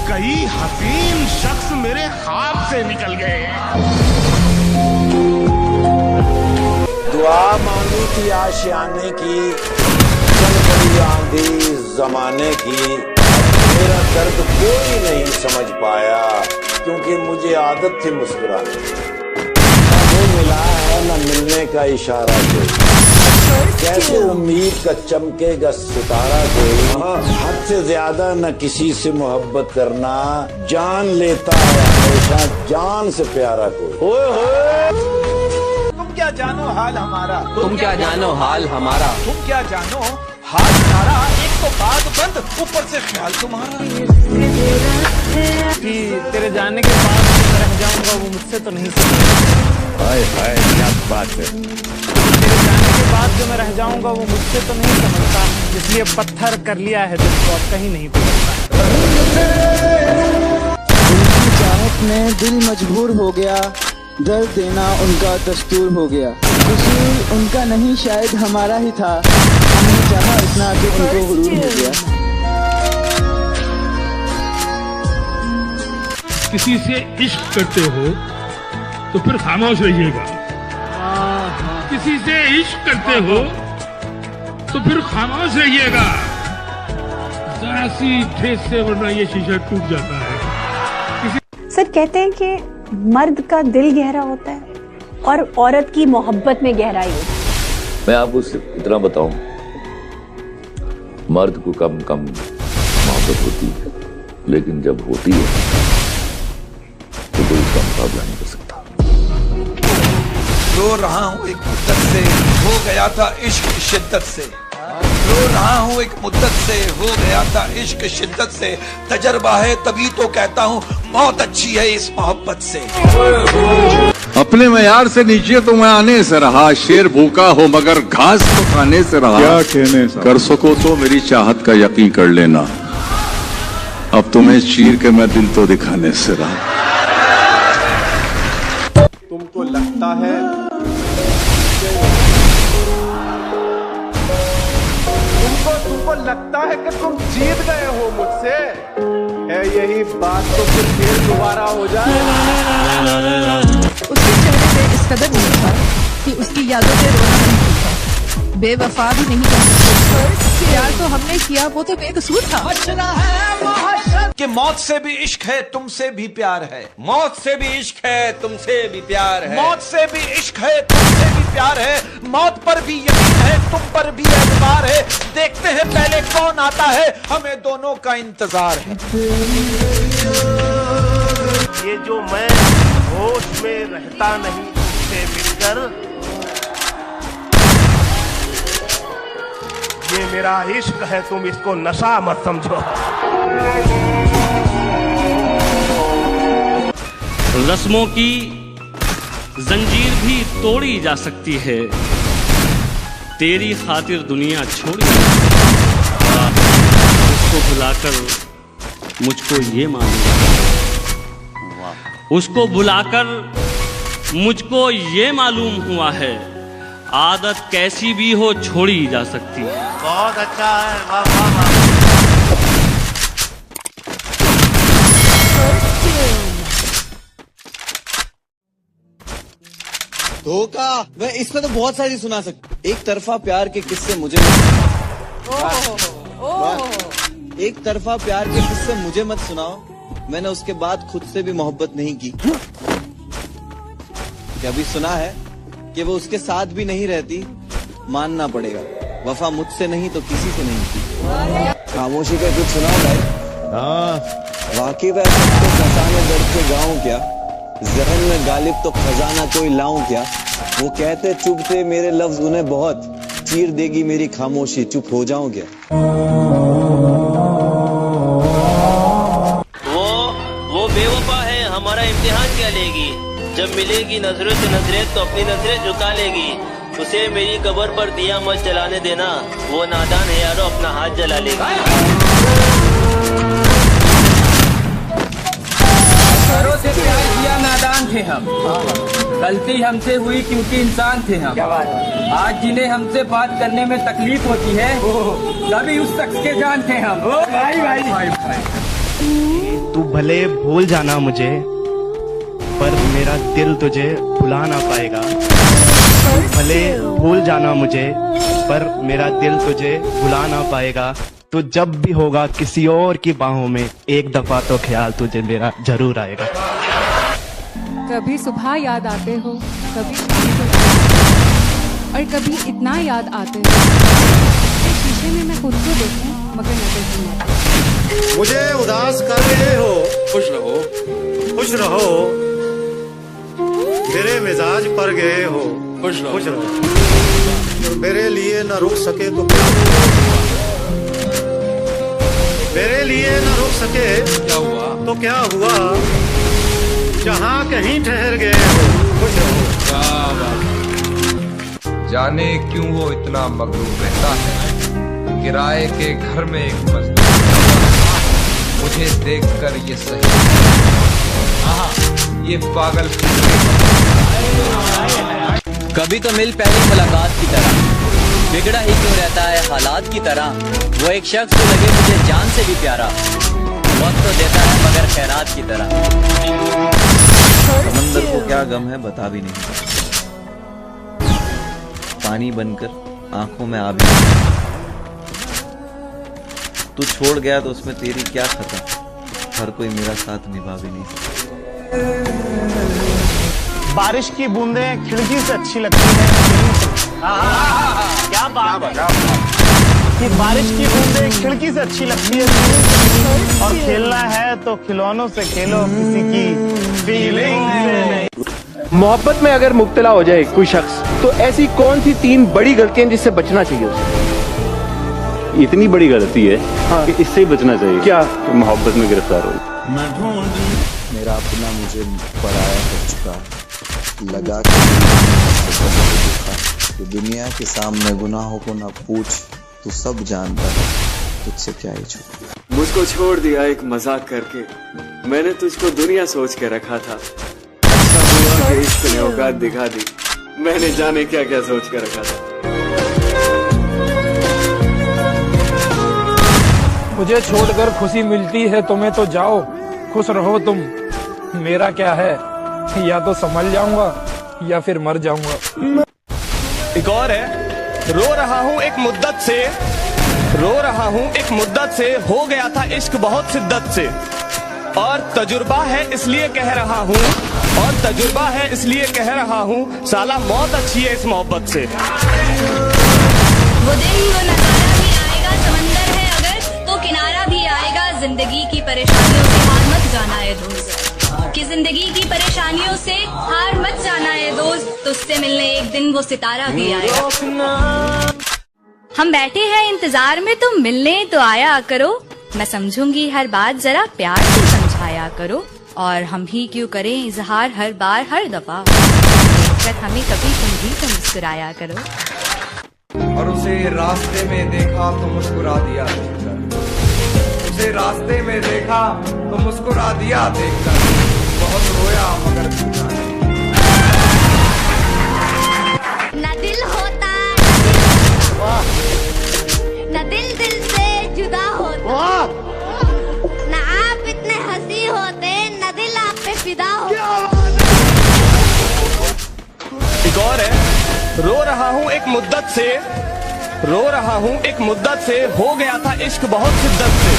कई हसीन शख्स मेरे ख्वाब से निकल गए। दुआ मांगी थी आशियाने की, चल पड़ी आंधी जमाने की। मेरा दर्द कोई नहीं समझ पाया, क्योंकि मुझे आदत थी मुस्कुराने की। ना वो मिला है न मिलने का इशारा कोई, कैसे उम्मीद का चमकेगा सितारा कोई। हद से ज्यादा न किसी से मोहब्बत करना, जान लेता है हमेशा जान से प्यारा कोई। तुम क्या जानो हाल हमारा, तुम क्या जानो हाल हमारा, तुम क्या जानो हाल हमारा। एक तो बात बंद, ऊपर से ख्याल तुम्हारा। कि तेरे जाने के बाद मैं रह जाऊंगा वो मुझसे तो नहीं समझता। हाय हाय क्या बात है। तेरे जाने के बाद जो मैं रह जाऊंगा वो मुझसे तो नहीं समझता, इसलिए पत्थर कर लिया है दिल को, अब कहीं नहीं पिघलता। उनकी चाहत में दिल मजबूर हो गया, दर्द देना उनका दस्तूर हो गया। कसूर उनका नहीं शायद हमारा ही था, हमने चाहा इतना कि उनको गुरूर हो गया। किसी से इश्क करते हो तो फिर खामोश रहिएगा, किसी से इश्क करते हो तो फिर खामोश रहिएगा। जरा सी ठेस से वरना ये शीशा टूट जाता है। सर कहते हैं कि मर्द का दिल गहरा होता है और औरत की मोहब्बत में गहराई होती है। मैं आपको सिर्फ इतना बताऊं, मर्द को कम मोहब्बत होती है, लेकिन जब होती है तो कोई उसका मुकाबला नहीं कर सकता। रो रहा हूँ एक मुद्दत से, हो गया था इश्क शिद्दत से। रो रहा हूँ एक मुद्दत से, हो गया था इश्क शिद्दत से। तजर्बा है तभी तो कहता हूँ मौत अच्छी है इस मोहब्बत से। अपने मयार से नीचे तो मैं आने से रहा, शेर भूखा हो मगर घास तो खाने से रहा। क्या कहने कर सको तो मेरी चाहत का यकीन कर लेना, अब तुम्हें चीर के मैं दिल तो दिखाने से रहा। तुमको लगता है तुमको लगता है कि तुम जीत गए हो मुझसे, है यही बात तो फिर दोबारा हो जाए। उसके चेहरे पे इस कदर नहीं था कि उसकी यादों पे रोना नहीं था। बेवफा भी नहीं कर सकते, प्यार तो हमने किया वो तो बेकसूर था। कि मौत से भी इश्क है तुमसे भी प्यार है, मौत से भी इश्क है तुमसे भी प्यार है, मौत से भी इश्क है तुमसे भी प्यार है। मौत पर भी यकीन है तुम पर भी एतबार है। देखते हैं पहले कौन आता है, हमें दोनों का इंतजार है। ये जो मैं होश में रहता नहीं तुमसे मिलकर, ये मेरा इश्क है, तुम इसको नशा मत समझो। रस्मों की जंजीर भी तोड़ी जा सकती है, तेरी खातिर दुनिया छोड़ी। उसको बुलाकर मुझको ये मालूम, उसको बुलाकर मुझको ये मालूम हुआ है, आदत कैसी भी हो छोड़ी जा सकती है। बहुत अच्छा है, वाह वाह वाह। धोखा, मैं इसमें तो बहुत सारी सुना सकता। एक तरफा प्यार के किस्से मुझे एक तरफा प्यार के किस्से मुझे मत सुनाओ, मैंने उसके बाद खुद से भी मोहब्बत नहीं की। कभी सुना है कि वो उसके साथ भी नहीं रहती, मानना पड़ेगा वफा मुझसे नहीं तो किसी से नहीं की। खामोशी का कुछ सुनाओ भाई। वाकिफ है तो फसाने दर्द के गाँव क्या, जहन में गालिब तो खजाना कोई लाऊं क्या। वो कहते चुप थे मेरे लफ्ज उन्हें बहुत, चीर देगी मेरी खामोशी चुप हो जाऊं क्या। वो बेवफा है, हमारा इम्तिहान क्या लेगी। जब मिलेगी नजरों से नजरें तो अपनी नजरें झुका लेगी। उसे मेरी कब्र पर दिया मत जलाने देना, वो नादान है यारो अपना हाथ जला लेगी। घरों से प्यार किया नादान थे हम, गलती हमसे हुई क्योंकि इंसान थे हम। आज जिन्हें हमसे बात करने में तकलीफ होती है, कभी उस शख्स के जान थे हम। भाई भाई भाई तू भले भूल जाना मुझे, पर मेरा दिल तुझे भुला ना पाएगा। भले भूल जाना मुझे, पर मेरा दिल तुझे भुला ना पाएगा। तो जब भी होगा किसी और की बाहों में, एक दफा तो ख्याल तुझे मेरा जरूर आएगा। कभी सुबह याद आते हो, कभी शाम को, और कभी इतना याद आते हो शीशे में मैं खुद को देखूं मगर नजर नहीं आती। मुझे उदास कर रहे हो, खुश रहो खुश रहो। मेरे मिजाज पर गए हो, खुश रहो। मेरे लिए न रुक सके तो क्या हुआ, मेरे लिए न रुक सके क्या हुआ तो क्या हुआ। जहाँ कहीं ठहर गए हो, खुश रहो। जाने क्यों वो इतना मगरूर रहता है, किराए के घर में एक मजदूर मुझे देखकर ये सही, ये पागल। कभी तो मिल पहली मुलाकात की तरह, बिगड़ा ही क्यों रहता है हालात की तरह। वो एक शख्स जो लगे मुझे जान से भी प्यारा, वक्त तो देता है मगर खैरात की तरह। समंदर को क्या गम है बता भी नहीं, पानी बनकर आंखों में आ भी नहीं। तू छोड़ गया तो उसमें तेरी क्या खता, हर कोई मेरा साथ निभा भी नहीं सकता। बारिश की बूंदें खिड़की से अच्छी लगती हैं। क्या बात है। कि बारिश की बूंदें खिड़की से अच्छी लगती है और खेलना है तो खिलौनों से खेलो, किसी की फीलिंग से नहीं। मोहब्बत में अगर मुब्तला हो जाए कोई शख्स तो ऐसी कौन सी 3 बड़ी गलतियां जिससे बचना चाहिए उसे? इतनी बड़ी गलती है कि इससे ही बचना चाहिए। क्या? कि मोहब्बत में गिरफ्तार हो। मेरा अपना मुझे पराया हो चुका, लगा कि दुनिया के सामने गुनाहों को ना पूछ, तू सब जानता है, तुझसे क्या ही छुपा। मुझको छोड़ दिया एक मजाक करके, मैंने तुझको दुनिया सोच के रखा था। अच्छा हुआ कि इश्क ने औकात दिखा दी, मैंने जाने क्या क्या सोच के रखा था। मुझे छोड़कर खुशी मिलती है तुम्हें तो जाओ, खुश रहो तुम, मेरा क्या है, या तो संभल जाऊंगा या फिर मर जाऊंगा। एक और है, रो रहा हूँ एक मुद्दत से, रो रहा हूँ एक मुद्दत से, हो गया था इश्क बहुत शिद्दत से, और तजुर्बा है इसलिए कह रहा हूँ, और तजुर्बा है इसलिए कह रहा हूँ, साला मौत अच्छी है इस मोहब्बत से। वो दिन वो नजारा भी आएगा, समंदर है अगर तो किनारा भी आएगा, जिंदगी की परेशानियों से हार मत जाना है दोस्त, कि जिंदगी की परेशानियों से हार मत जाना है दोस्त, तुझसे मिलने एक दिन वो सितारा भी आएगा। हम बैठे हैं इंतजार में, तुम मिलने तो आया करो, मैं समझूंगी हर बात, जरा प्यार से समझाया करो, और हम ही क्यों करें इजहार हर बार हर दफा, देखकर हमें कभी तुम भी तो मुस्कुराया करो। और उसे रास्ते में देखा तो मुस्कुरा दिया देखकर, उसे रास्ते में देखा तो मुस्कुरा दिया देखकर, बहुत रोया मगर टूटा नहीं। न दिल होता न दिल दिल से जुदा होता, न आप इतने हंसी होते, न दिल आप पे फिदा होता। एक और है, रो रहा हूँ एक मुद्दत से, रो रहा हूँ एक मुद्दत से, हो गया था इश्क बहुत शिद्दत से,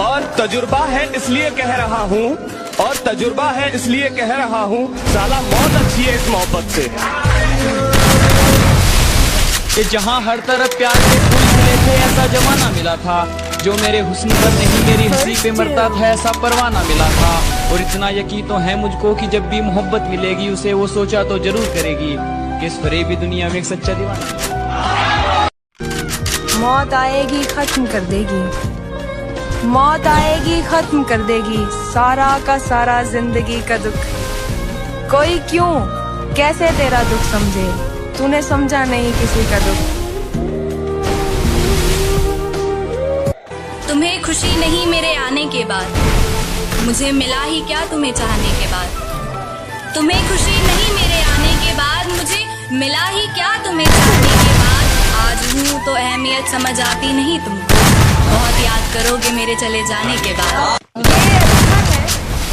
और तजुर्बा है इसलिए कह रहा हूँ, और तजुर्बा है इसलिए कह रहा हूँ, साला मौत अच्छी है इस मोहब्बत से। कि जहाँ हर तरफ प्यार के फूल खिले थे, ऐसा जमाना मिला था, जो मेरे हुस्न पर नहीं मेरी हंसी पे मरता था, ऐसा परवाना मिला था। और इतना यकीन तो है मुझको कि जब भी मोहब्बत मिलेगी उसे वो सोचा तो जरूर करेगी, कि इस फरेबी दुनिया में एक सच्चा दीवाना। मौत आएगी खत्म कर देगी, मौत आएगी खत्म कर देगी, सारा का सारा जिंदगी का दुख, कोई क्यों कैसे तेरा दुख समझे, तूने समझा नहीं किसी का दुख। तुम्हें खुशी नहीं मेरे आने के बाद, मुझे मिला ही क्या तुम्हें चाहने के बाद, तुम्हें खुशी नहीं मेरे आने के बाद, मुझे मिला ही क्या तुम्हें चाहने के बाद, आज हूँ तो अहमियत समझ आती नहीं तुमको, बहुत याद करोगे मेरे चले जाने के बाद।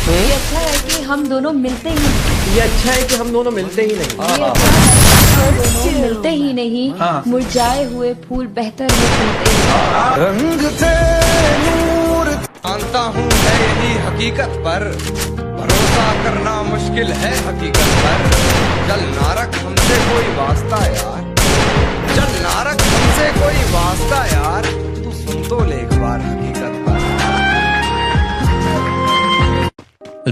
ये अच्छा है कि हम दोनों मिलते ही नहीं, ये अच्छा है कि हम दोनों मिलते ही नहीं, मिलते ही नहीं, मुरझाए हुए फूल बेहतर है खिलते ही। रंग थे नूर जानता हूँ है यही हकीकत पर, भरोसा करना मुश्किल है हकीकत पर, चल ना रख हमसे कोई वास्ता यार, चल ना रख हमसे कोई वास्ता यार, तू सुन तो ले एक बार हकीकत पर।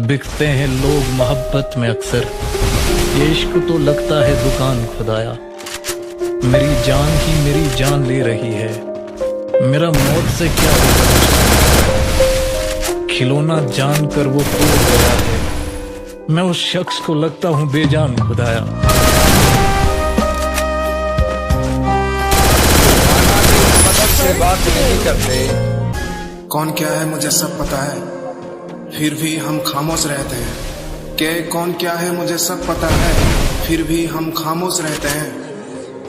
बिकते हैं लोग मोहब्बत में अक्सर, ये इश्क तो लगता है दुकान खुदाया, मेरी जान ही मेरी जान ले रही है, मेरा मौत से क्या होगा, खिलौना जानकर वो टूट गया है, मैं उस शख्स को लगता हूँ बेजान खुदाया। से बात नहीं करते, कौन क्या है मुझे सब पता है, फिर भी हम खामोश रहते हैं, के कौन क्या है मुझे सब पता है, फिर भी हम खामोश रहते हैं,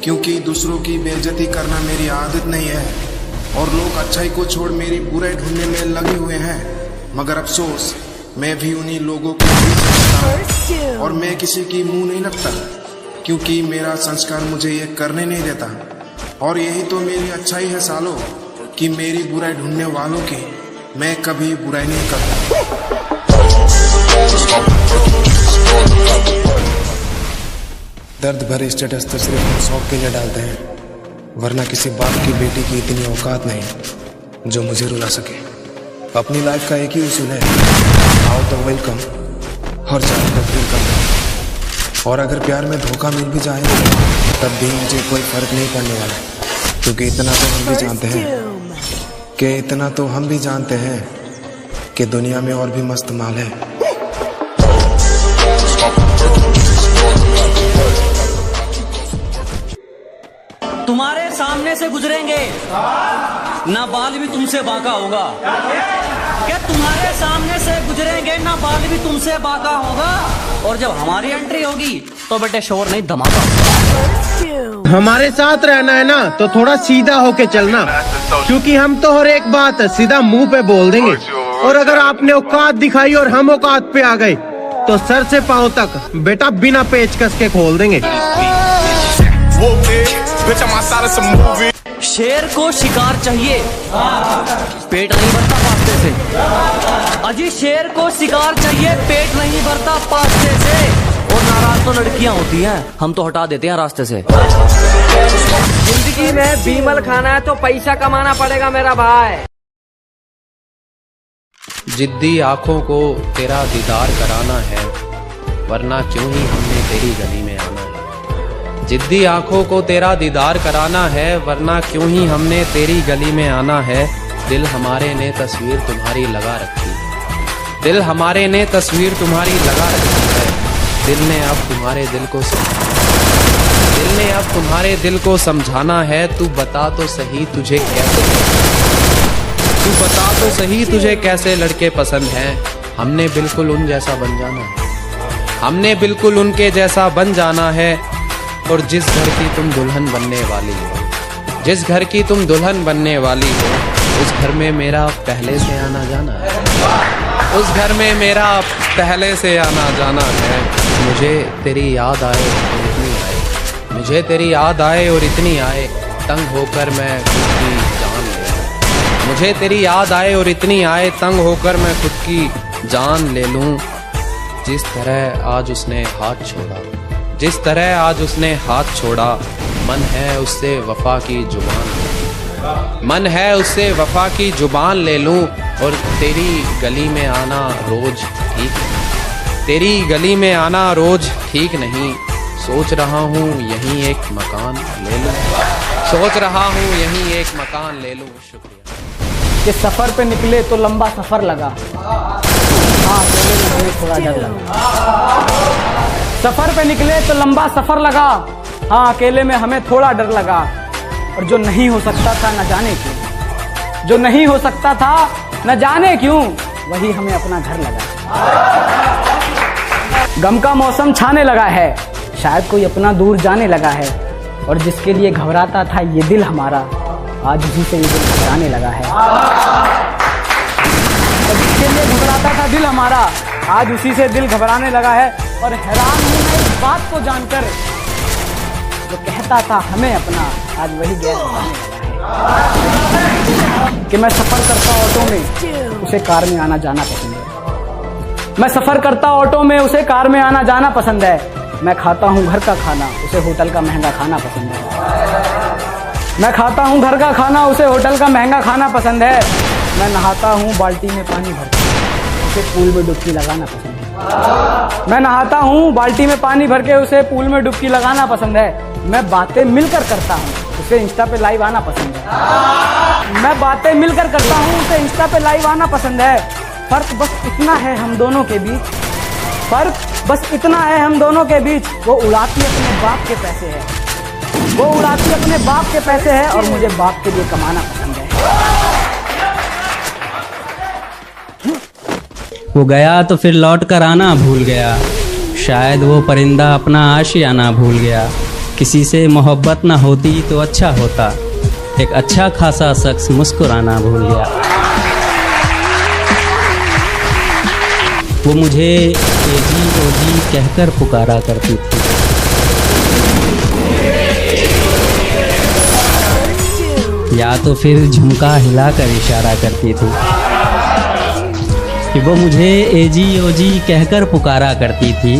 क्योंकि दूसरों की बेइज्जती करना मेरी आदत नहीं है, और लोग अच्छाई को छोड़ मेरी बुराई ढूंढने में लगे हुए हैं, मगर अफसोस मैं भी उन्हीं लोगों को बीच रहता हूं, और मैं किसी की मुंह नहीं लगता, क्योंकि मेरा संस्कार मुझे ये करने नहीं देता, और यही तो मेरी अच्छाई है सालों, कि मेरी बुराई ढूंढने वालों की मैं कभी बुराई नहीं करता। दर्द भरे स्टेटस तो सिर्फ हम शौक के लिए डालते हैं, वरना किसी बाप की बेटी की इतनी औकात नहीं जो मुझे रुला सके। अपनी लाइफ का एक ही उसूल है, आओ तो वेलकम और जाओ तो वेलकम। और अगर प्यार में धोखा मिल भी जाए तब भी मुझे कोई फर्क नहीं पड़ने वाला, क्योंकि इतना तो हम भी जानते हैं कि दुनिया में और भी मस्त माल है। तुम्हारे सामने से गुजरेंगे ना बाल भी तुमसे बांका होगा। क्या तुम्हारे सामने से गुजरेंगे ना बाल भी तुमसे बांका होगा। और जब हमारी एंट्री होगी तो बेटे शोर नहीं धमाका होगा। हमारे साथ रहना है ना तो थोड़ा सीधा होके चलना, क्योंकि हम तो हर एक बात सीधा मुंह पे बोल देंगे। और अगर आपने औकात दिखाई और हम औकात पे आ गए तो सर से पांव तक बेटा बिना पेचकस के खोल देंगे। शेर को शिकार चाहिए, पेट नहीं भरता पास्ते से। अजी शेर को शिकार चाहिए, पेट नहीं भरता पास्ते से। और नाराज तो लड़कियां होती हैं, हम तो हटा देते हैं रास्ते से। जिंदगी में बीमल खाना है तो पैसा कमाना पड़ेगा मेरा भाई। जिद्दी आंखों को तेरा दीदार कराना है, वरना क्यों ही हमने तेरी गली में आना है। जिद्दी आंखों को तेरा दीदार कराना है, वरना क्यों ही हमने तेरी गली में आना है। दिल हमारे ने तस्वीर तुम्हारी लगा रखी है, दिल हमारे ने तस्वीर तुम्हारी लगा रखी है। दिल ने अब तुम्हारे दिल को दिल ने अब तुम्हारे दिल को समझाना है। तू बता तो सही तुझे कैसे, तू बता तो सही तुझे कैसे लड़के पसंद हैं। हमने बिल्कुल उन जैसा बन जाना है, हमने बिल्कुल उनके जैसा बन जाना है। और जिस घर की तुम दुल्हन बनने वाली हो, जिस घर की तुम दुल्हन बनने वाली हो, उस घर में मेरा पहले से आना जाना है, उस घर में मेरा पहले से आना जाना है। मुझे तेरी याद आए और इतनी आए, मुझे तेरी याद आए और इतनी आए, तंग होकर मैं खुद की जान ले लूं। मुझे तेरी याद आए और इतनी आए, तंग होकर मैं खुद की जान ले लूं। जिस तरह आज उसने हाथ छोड़ा, जिस तरह आज उसने हाथ छोड़ा, मन है उससे वफा की जुबान, मन है उससे वफा की जुबान ले लूं। और तेरी गली में आना रोज ठीक, तेरी गली में आना रोज ठीक नहीं। सोच रहा हूँ यहीं एक मकान ले लूं, सोच रहा हूँ यहीं एक मकान ले लूं। शुक्रिया। कि सफर पे निकले तो लंबा सफर लगा, हाँ अकेले में थोड़ा डर लगा। सफर पे निकले तो लंबा सफर लगा, हाँ अकेले में हमें थोड़ा डर लगा। और जो नहीं हो सकता था न जाने क्यों, जो नहीं हो सकता था न जाने क्यों, वही हमें अपना घर लगा। गम का मौसम छाने लगा है, शायद कोई अपना दूर जाने लगा है। और जिसके लिए घबराता था ये दिल हमारा, आज उसी से ये दिल घबराने लगा है। और जिसके लिए घबराता था दिल हमारा, आज उसी से दिल घबराने लगा है। और हैरान हूं मैं इस बात को जानकर, जो कहता था हमें अपना, आज वही गैर बताने लगा है। कि मैं सफर करता ऑटो में, उसे कार में आना जाना पसंद है। मैं सफर करता ऑटो में, उसे कार में आना जाना पसंद है। मैं खाता हूँ घर का खाना, उसे होटल का महंगा खाना पसंद है। मैं खाता हूँ घर का खाना, उसे होटल का महंगा खाना पसंद है। मैं नहाता हूँ बाल्टी में पानी भर के, उसे पूल में डुबकी लगाना पसंद है। मैं नहाता हूँ बाल्टी में पानी भर के, उसे पूल में डुबकी लगाना पसंद है। मैं बातें मिलकर करता हूँ, उसे इंस्टा पे लाइव आना पसंद है। मैं बातें मिलकर करता हूँ, उसे इंस्टा पे लाइव आना पसंद है। फर्क बस इतना है हम दोनों के बीच, फर्क बस इतना है हम दोनों के बीच। वो उड़ाती अपने बाप के पैसे है, वो उड़ाती अपने बाप के पैसे है, और मुझे बाप के लिए कमाना पसंद है। वो गया तो फिर लौट कर आना भूल गया, शायद वो परिंदा अपना आशियाना भूल गया। किसी से मोहब्बत ना होती तो अच्छा होता, एक अच्छा खासा शख्स मुस्कुराना भूल गया। वो मुझे एजी ओजी कहकर पुकारा करती थी, या तो फिर झुमका हिलाकर इशारा करती थी। कि वो मुझे एजी ओजी कहकर पुकारा करती थी,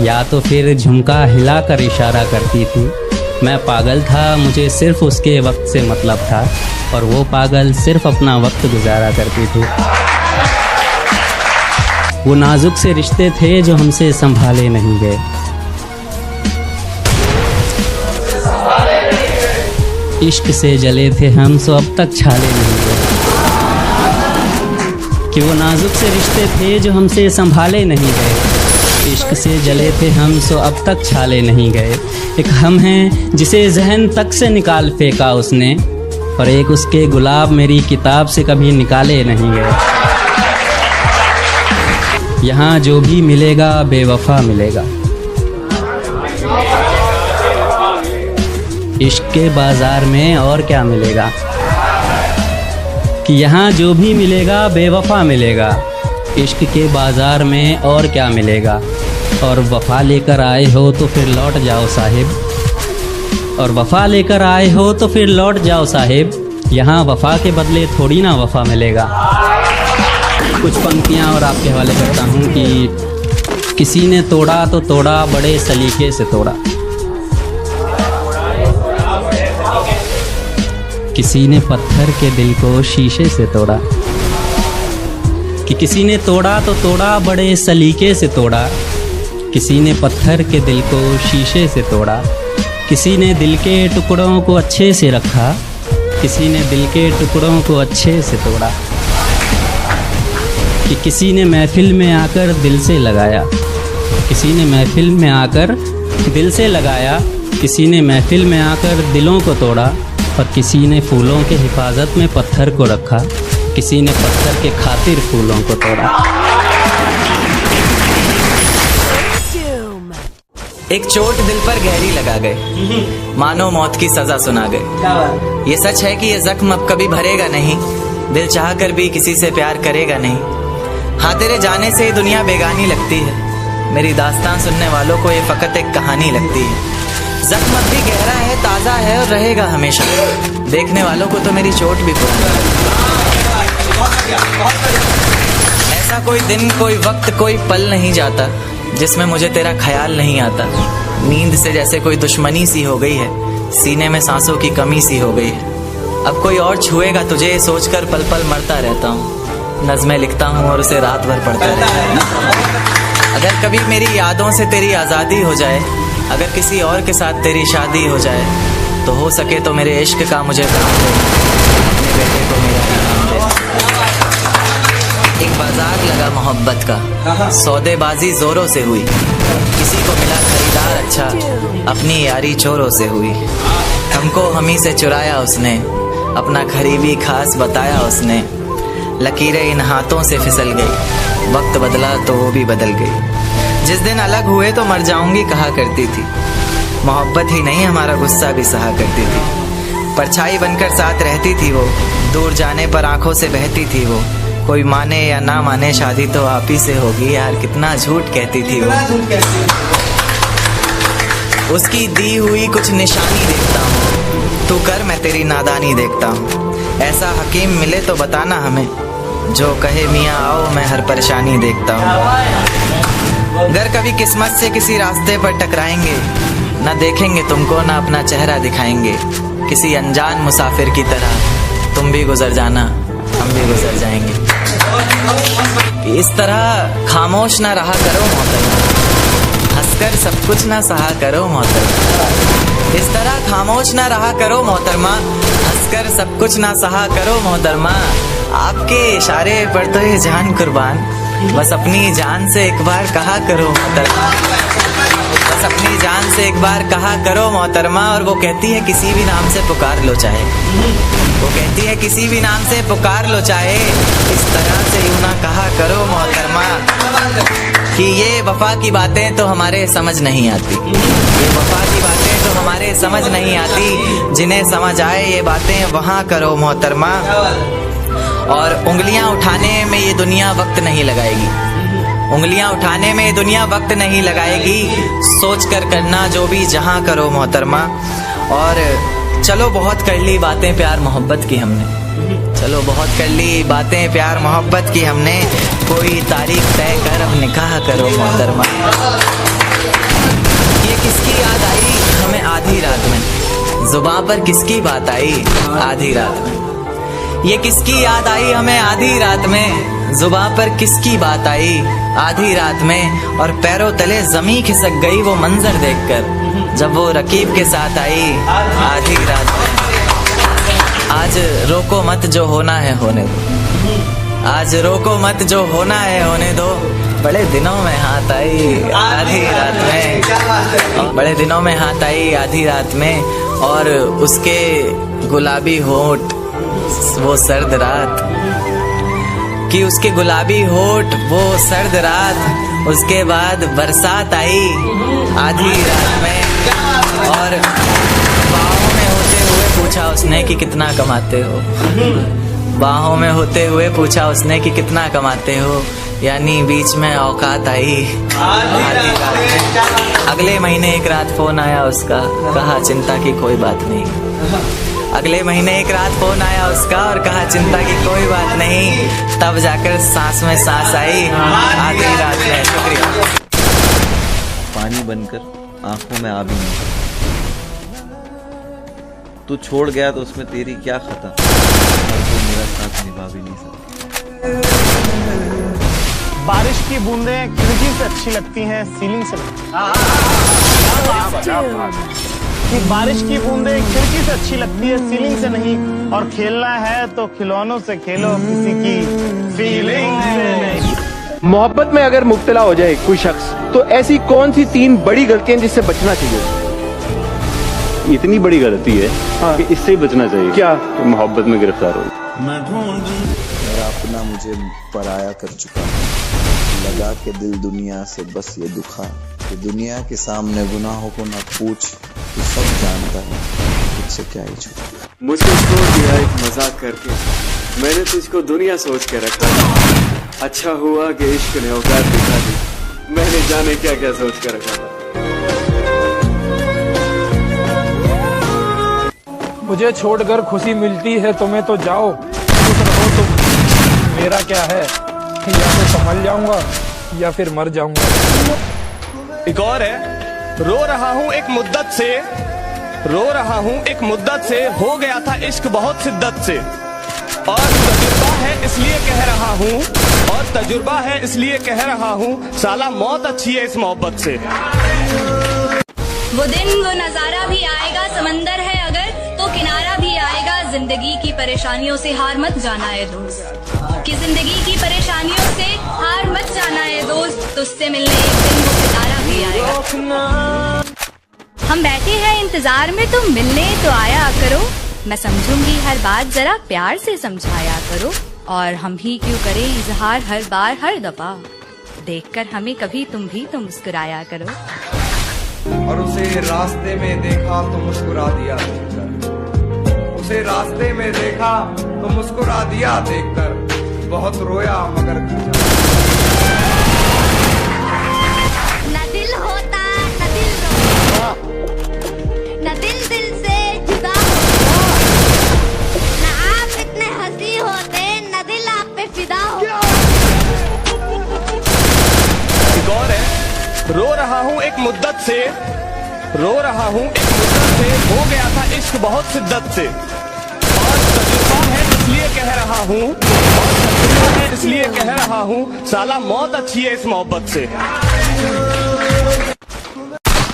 या तो फिर झुमका हिलाकर इशारा करती थी। मैं पागल था, मुझे सिर्फ उसके वक्त से मतलब था, और वो पागल सिर्फ अपना वक्त गुजारा करती थी। वो नाजुक से रिश्ते थे जो हमसे संभाले नहीं गए। इश्क से जले थे हम सो अब तक छाले नहीं गए। कि वो नाजुक से रिश्ते थे जो हमसे संभाले नहीं गए। इश्क से जले थे हम सो अब तक छाले नहीं गए। एक हम हैं जिसे जहन तक से निकाल फेंका उसने, और एक उसके गुलाब मेरी किताब से कभी निकाले नहीं गए। यहाँ जो भी मिलेगा बेवफा मिलेगा। इश्क के बाजार में और क्या मिलेगा, कि यहाँ जो भी मिलेगा बेवफा मिलेगा। इश्क के बाजार में और क्या मिलेगा, और वफ़ा लेकर आए हो तो फिर लौट जाओ साहिब। और वफ़ा लेकर आए हो तो फिर लौट जाओ साहिब। यहाँ वफ़ा के बदले थोड़ी ना वफ़ा मिलेगा। कुछ पंक्तियाँ और आपके हवाले करता हूँ कि किसी ने तोड़ा तो तोड़ा, बड़े सलीके से तोड़ा। किसी ने पत्थर के दिल को शीशे से तोड़ा। कि किसी ने तोड़ा तो तोड़ा, बड़े सलीके से तोड़ा। किसी ने पत्थर के दिल को शीशे से तोड़ा। किसी ने दिल के टुकड़ों को अच्छे से रखा। किसी ने दिल के टुकड़ों को अच्छे से तोड़ा। कि किसी ने महफिल में आकर दिल से लगाया। किसी ने महफिल में आकर दिल से लगाया। किसी ने महफिल में आकर दिलों को तोड़ा। और किसी ने फूलों के हिफाजत में पत्थर को रखा। किसी ने पत्थर के खातिर फूलों को तोड़ा। एक चोट दिल पर गहरी लगा गए, मानो मौत की सजा सुना गए। ये सच है कि ये जख्म अब कभी भरेगा नहीं, दिल चाह कर भी किसी से प्यार करेगा नहीं। हाँ, तेरे जाने से दुनिया बेगानी लगती है, मेरी दास्तान सुनने वालों को ये फकत एक कहानी लगती है। जख्म अब भी गहरा है, ताज़ा है और रहेगा हमेशा, देखने वालों को तो मेरी चोट भी पुरानी है। ऐसा कोई दिन, कोई वक्त, कोई पल नहीं जाता जिसमें मुझे तेरा ख्याल नहीं आता। नींद से जैसे कोई दुश्मनी सी हो गई है, सीने में सांसों की कमी सी हो गई है। अब कोई और छुएगा तुझे सोचकर पल पल मरता रहता हूँ। नज़्में लिखता हूँ और उसे रात भर पढ़ता रहता हूँ। अगर कभी मेरी यादों से तेरी आज़ादी हो जाए, अगर किसी और के साथ तेरी शादी हो जाए, तो हो सके तो मेरे इश्क का मुझे काम दे, अपने बेटे को मेरा नाम दे। एक बाजार लगा मोहब्बत का, सौदेबाजी जोरों से हुई। किसी को मिला खरीदार अच्छा, अपनी यारी चोरों से हुई। हमको हमी से चुराया उसने, अपना करीबी खास बताया उसने। लकीरें इन हाथों से फिसल गई, वक्त बदला तो वो भी बदल गई। जिस दिन अलग हुए तो मर जाऊंगी कहा करती थी, मोहब्बत ही नहीं हमारा गुस्सा भी सहा करती थी। परछाई बनकर साथ रहती थी वो, दूर जाने पर आंखों से बहती थी वो। कोई माने या ना माने शादी तो आप ही से होगी यार, कितना झूठ कहती थी वो। उसकी दी हुई कुछ निशानी देखता हूँ, तू कर मैं तेरी नादानी देखता हूँ। ऐसा हकीम मिले तो बताना हमें, जो कहे मियाँ आओ मैं हर परेशानी देखता हूँ। अगर कभी किस्मत से किसी रास्ते पर टकराएंगे, न देखेंगे तुमको न अपना चेहरा दिखाएंगे। किसी अनजान मुसाफिर की तरह तुम भी गुजर जाना, हम भी गुजर जाएंगे। इस तरह खामोश ना रहा करो मोहतरमा, हंसकर सब कुछ ना सहा करो मोहतरमा। इस तरह खामोश ना रहा करो मोहतरमा, हंसकर सब कुछ ना सहा करो मोहतरमा। आपके इशारे पर तो ये जान कुर्बान, बस अपनी जान से एक बार कहा करो मोहतरमा। बस अपनी जान से एक बार कहा करो मोहतरमा। और वो कहती है किसी भी नाम से पुकार लो चाहे, वो कहती है किसी भी नाम से पुकार लो चाहे। इस तरह से यूं ना कहा करो मोहतरमा, कि ये वफा की बातें तो हमारे समझ नहीं आती। ये वफा की बातें तो हमारे समझ नहीं आती, जिन्हें समझ आए ये बातें वहाँ करो मोहतरमा। और उंगलियां उठाने में ये दुनिया वक्त नहीं लगाएगी, उंगलियां उठाने में दुनिया वक्त नहीं लगाएगी। सोच कर करना जो भी जहां करो मोहतरमा। और चलो बहुत कर ली बातें प्यार मोहब्बत की हमने, चलो बहुत कर ली बातें प्यार मोहब्बत की हमने। कोई तारीख तय कर अब निकाह करो मोहतरमा। ये किसकी याद आई हमें आधी रात में, जुबां पर किसकी बात आई आधी रात में। ये किसकी याद आई हमें आधी रात में, जुबां पर किसकी बात आई आधी रात में। और पैरों तले जमीन खिसक गई वो मंजर देखकर, जब वो रकीब के साथ आई आधी रात में। आज रोको मत जो होना है होने दो, आज रोको मत जो होना है होने दो। बड़े दिनों में हाथ आई आधी रात में, बड़े दिनों में हाथ आई आधी रात में। और उसके गुलाबी होंठ वो सर्द रात, कि उसके गुलाबी होठ वो सर्द रात। उसके बाद बरसात आई आधी रात में, और बाहों में होते हुए पूछा उसने कि कितना कमाते हो, बाहों में होते हुए पूछा उसने कि कितना कमाते हो। यानी बीच में औकात आई आधी रात में। अगले महीने एक रात फोन आया उसका, कहा चिंता की कोई बात नहीं। अगले महीने एक रात फोन आया उसका और कहा चिंता की कोई बात नहीं। तब जाकर सांस में सांस आई आधी रात में। शुक्रिया। पानी बनकर आंखों में आ भी नहीं सकता, तू छोड़ गया तो उसमें तेरी क्या खता, और तू मेरा साथ निभा भी नहीं सकता। बारिश की बूंदें खिड़की से अच्छी लगती हैं, सीलिंग से नहीं। कि बारिश की बूंदें खिड़की से अच्छी लगती है, सीलिंग से नहीं। और खेलना है तो खिलौनों से खेलो, किसी की फीलिंग से नहीं। मोहब्बत में अगर मुब्तला हो जाए कोई शख्स, तो ऐसी कौन सी 3 बड़ी गलतियां जिससे बचना चाहिए? इतनी बड़ी गलती है कि इससे ही बचना चाहिए। क्या? मोहब्बत में गिरफ्तार हो। मेरा अपना मुझे पराया कर चुका, लगा के दिल दुनिया से बस ये दुखा, कि दुनिया के सामने गुनाहों को ना पूछ, तू सब जानता है तुझसे क्या ही छुपा। मुझको छोड़ दिया एक मजाक करके, मैंने तुझको दुनिया सोच के रखा था। अच्छा हुआ कि इश्क ने औकात दिखा दी, मैंने जाने क्या क्या सोच के रखा था। मुझे छोड़कर खुशी मिलती है तुम्हें तो जाओ, खुश रहो तुम, मेरा क्या है, या तो संभल जाऊंगा या फिर मर जाऊंगा। एक और है, रो रहा हूँ एक मुद्दत से, रो रहा हूँ एक मुद्दत से, हो गया था इश्क बहुत शिद्दत से। और तजुर्बा है इसलिए कह रहा हूँ, और तजुर्बा है इसलिए कह रहा हूँ, साला मौत अच्छी है इस मोहब्बत से। वो दिन वो नजारा भी आएगा, समंदर है अगर तो किनारा भी आएगा। जिंदगी की परेशानियों से हार मत जाना है दोस्त, कि जिंदगी की परेशानियों से हार मत जाना है दोस्त। तुझसे मिलने एक दिन वो सितारा भी आएगा। हम बैठे हैं इंतजार में, तुम मिलने तो आया करो। मैं समझूंगी हर बात, जरा प्यार से समझाया करो। और हम भी क्यों करें इजहार हर बार हर दफा, देखकर हमें कभी तुम भी तो मुस्कुराया करो। और उसे रास्ते में देखा तो मुस्कुरा दिया देखकर, उसे रास्ते में देखा तो मुस्कुरा दिया देखकर, बहुत रोया मगर न दिल होता न दिल रोता, न दिल दिल से जुदा होता, न आप इतने हंसी होते, न दिल आप पे फिदा होता। एक और है, रो रहा हूँ एक मुद्दत से, रो रहा हूँ एक मुद्दत से, हो गया था इश्क बहुत शिद्दत से। और तजुर्बा है इसलिए कह रहा हूँ, और तजुर्बा है इसलिए कह रहा हूँ, साला मौत अच्छी है इस मोहब्बत से।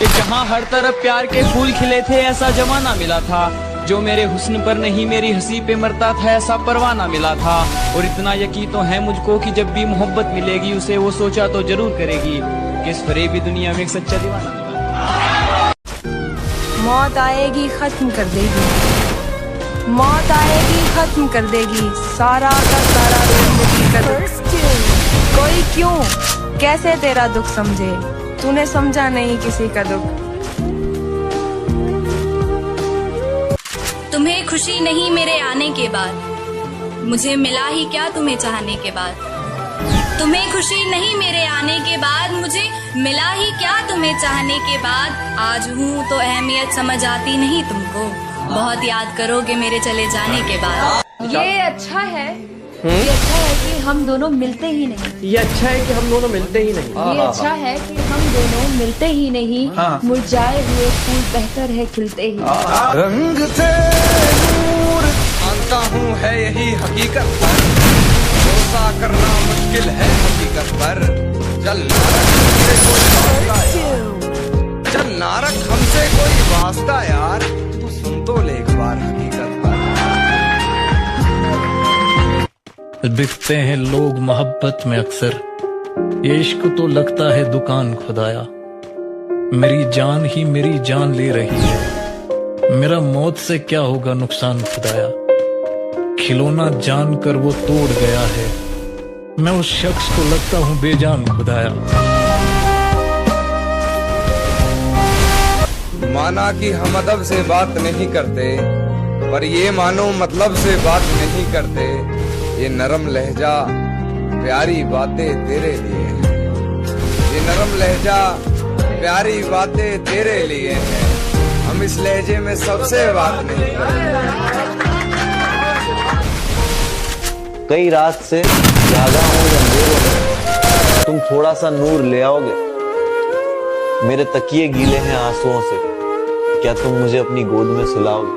जहाँ हर तरफ प्यार के फूल खिले थे, ऐसा जमाना मिला था। जो मेरे हुस्न पर नहीं मेरी हंसी पे मरता था, ऐसा परवाना मिला था। और इतना यकीन तो है मुझको कि जब भी मोहब्बत मिलेगी उसे वो सोचा तो जरूर करेगी, कि इस फरेबी दुनिया में एक सच्चा दीवाना। मौत आएगी खत्म कर देगी, मौत आएगी खत्म कर देगी सारा का सारा जिंदगी का दुख। कोई क्यों कैसे तेरा दुख समझे, तूने समझा नहीं किसी का दुख। तुम्हें खुशी नहीं मेरे आने के बाद, मुझे मिला ही क्या तुम्हें चाहने के बाद। तुम्हें खुशी नहीं मेरे आने के बाद, मुझे मिला ही क्या तुम्हें चाहने के बाद। आज हूँ तो अहमियत समझ आती नहीं तुमको, बहुत याद करोगे मेरे चले जाने के बाद। ये अच्छा है ये अच्छा है कि हम दोनों मिलते ही नहीं। ये अच्छा है कि हम दोनों मिलते ही नहीं। ये अच्छा है कि हम दोनों मिलते ही नहीं। मुरझाए हुए फूल बेहतर है खिलते ही। रंग से नूर मानता हूँ है यही हकीकत पर, भरोसा करना मुश्किल है हकीकत पर। चल नारक हमसे कोई वास्ता यार, तू सुन तो ले एक बार हकीकत पर। बिकते हैं लोग मोहब्बत में अक्सर, ये इश्क तो लगता है दुकान खुदाया। मेरी जान ही मेरी जान ले रही है, मेरा मौत से क्या होगा नुकसान खुदाया। खिलौना जान कर वो तोड़ गया है, मैं उस शख्स को लगता हूँ बेजान खुदाया। माना कि हम अदब से बात नहीं करते, पर ये मानो मतलब से बात नहीं करते। ये नरम लहजा प्यारी बातें तेरे लिए हैं, ये नरम लहजा प्यारी बातें तेरे लिए हैं। हम इस लहजे में सबसे बात नहीं करते। कई रात से जागा हूँ अंधेरों में, तुम थोड़ा सा नूर ले आओगे। मेरे तकिए गीले हैं आंसुओं से, क्या तुम मुझे अपनी गोद में सुलाओगे।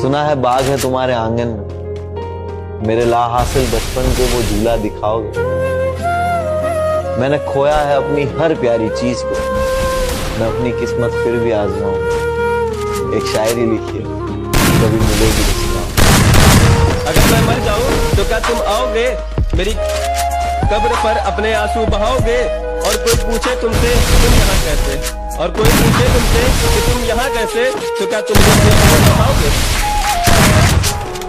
सुना है बाग है तुम्हारे आंगन में, मेरे ला हासिल बचपन को वो झूला दिखाओगे। मैंने खोया है अपनी हर प्यारी चीज को, मैं अपनी किस्मत फिर भी आजमाऊं। एक शायरी लिखी है, कभी मिलेगी तो सुनाओ। अगर मैं मर जाऊं तो क्या तुम आओगे, मेरी कब्र पर अपने आंसू बहाओगे। और कोई पूछे तुमसे तुम यहाँ कैसे, और कोई पूछे तुमसे कि तुम यहाँ कैसे, तो क्या तुम बताओगे।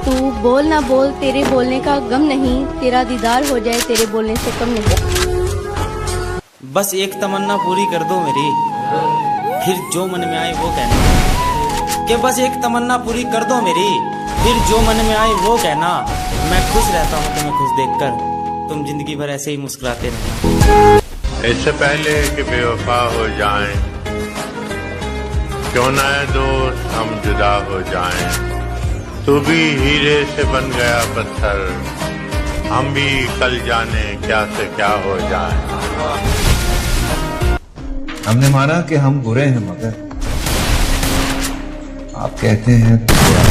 तू बोल ना बोल, तेरे बोलने का गम नहीं, तेरा दीदार हो जाए तेरे बोलने से कम नहीं। बस एक तमन्ना पूरी कर दो मेरी, फिर जो मन में आए वो कहना। कि बस एक तमन्ना पूरी कर दो मेरी, फिर जो मन में आए वो कहना। मैं खुश रहता हूँ तुम्हें खुश देखकर, तुम जिंदगी भर ऐसे ही मुस्कुराते रहना। इससे पहले कि बेवफा हो जाएं, क्यों ना दोस्त हम जुदा हो जाएं। तू भी हीरे से बन गया पत्थर, हम भी कल जाने क्या से क्या हो जाएं। हमने माना कि हम बुरे हैं, मगर आप कहते हैं तो बुरा।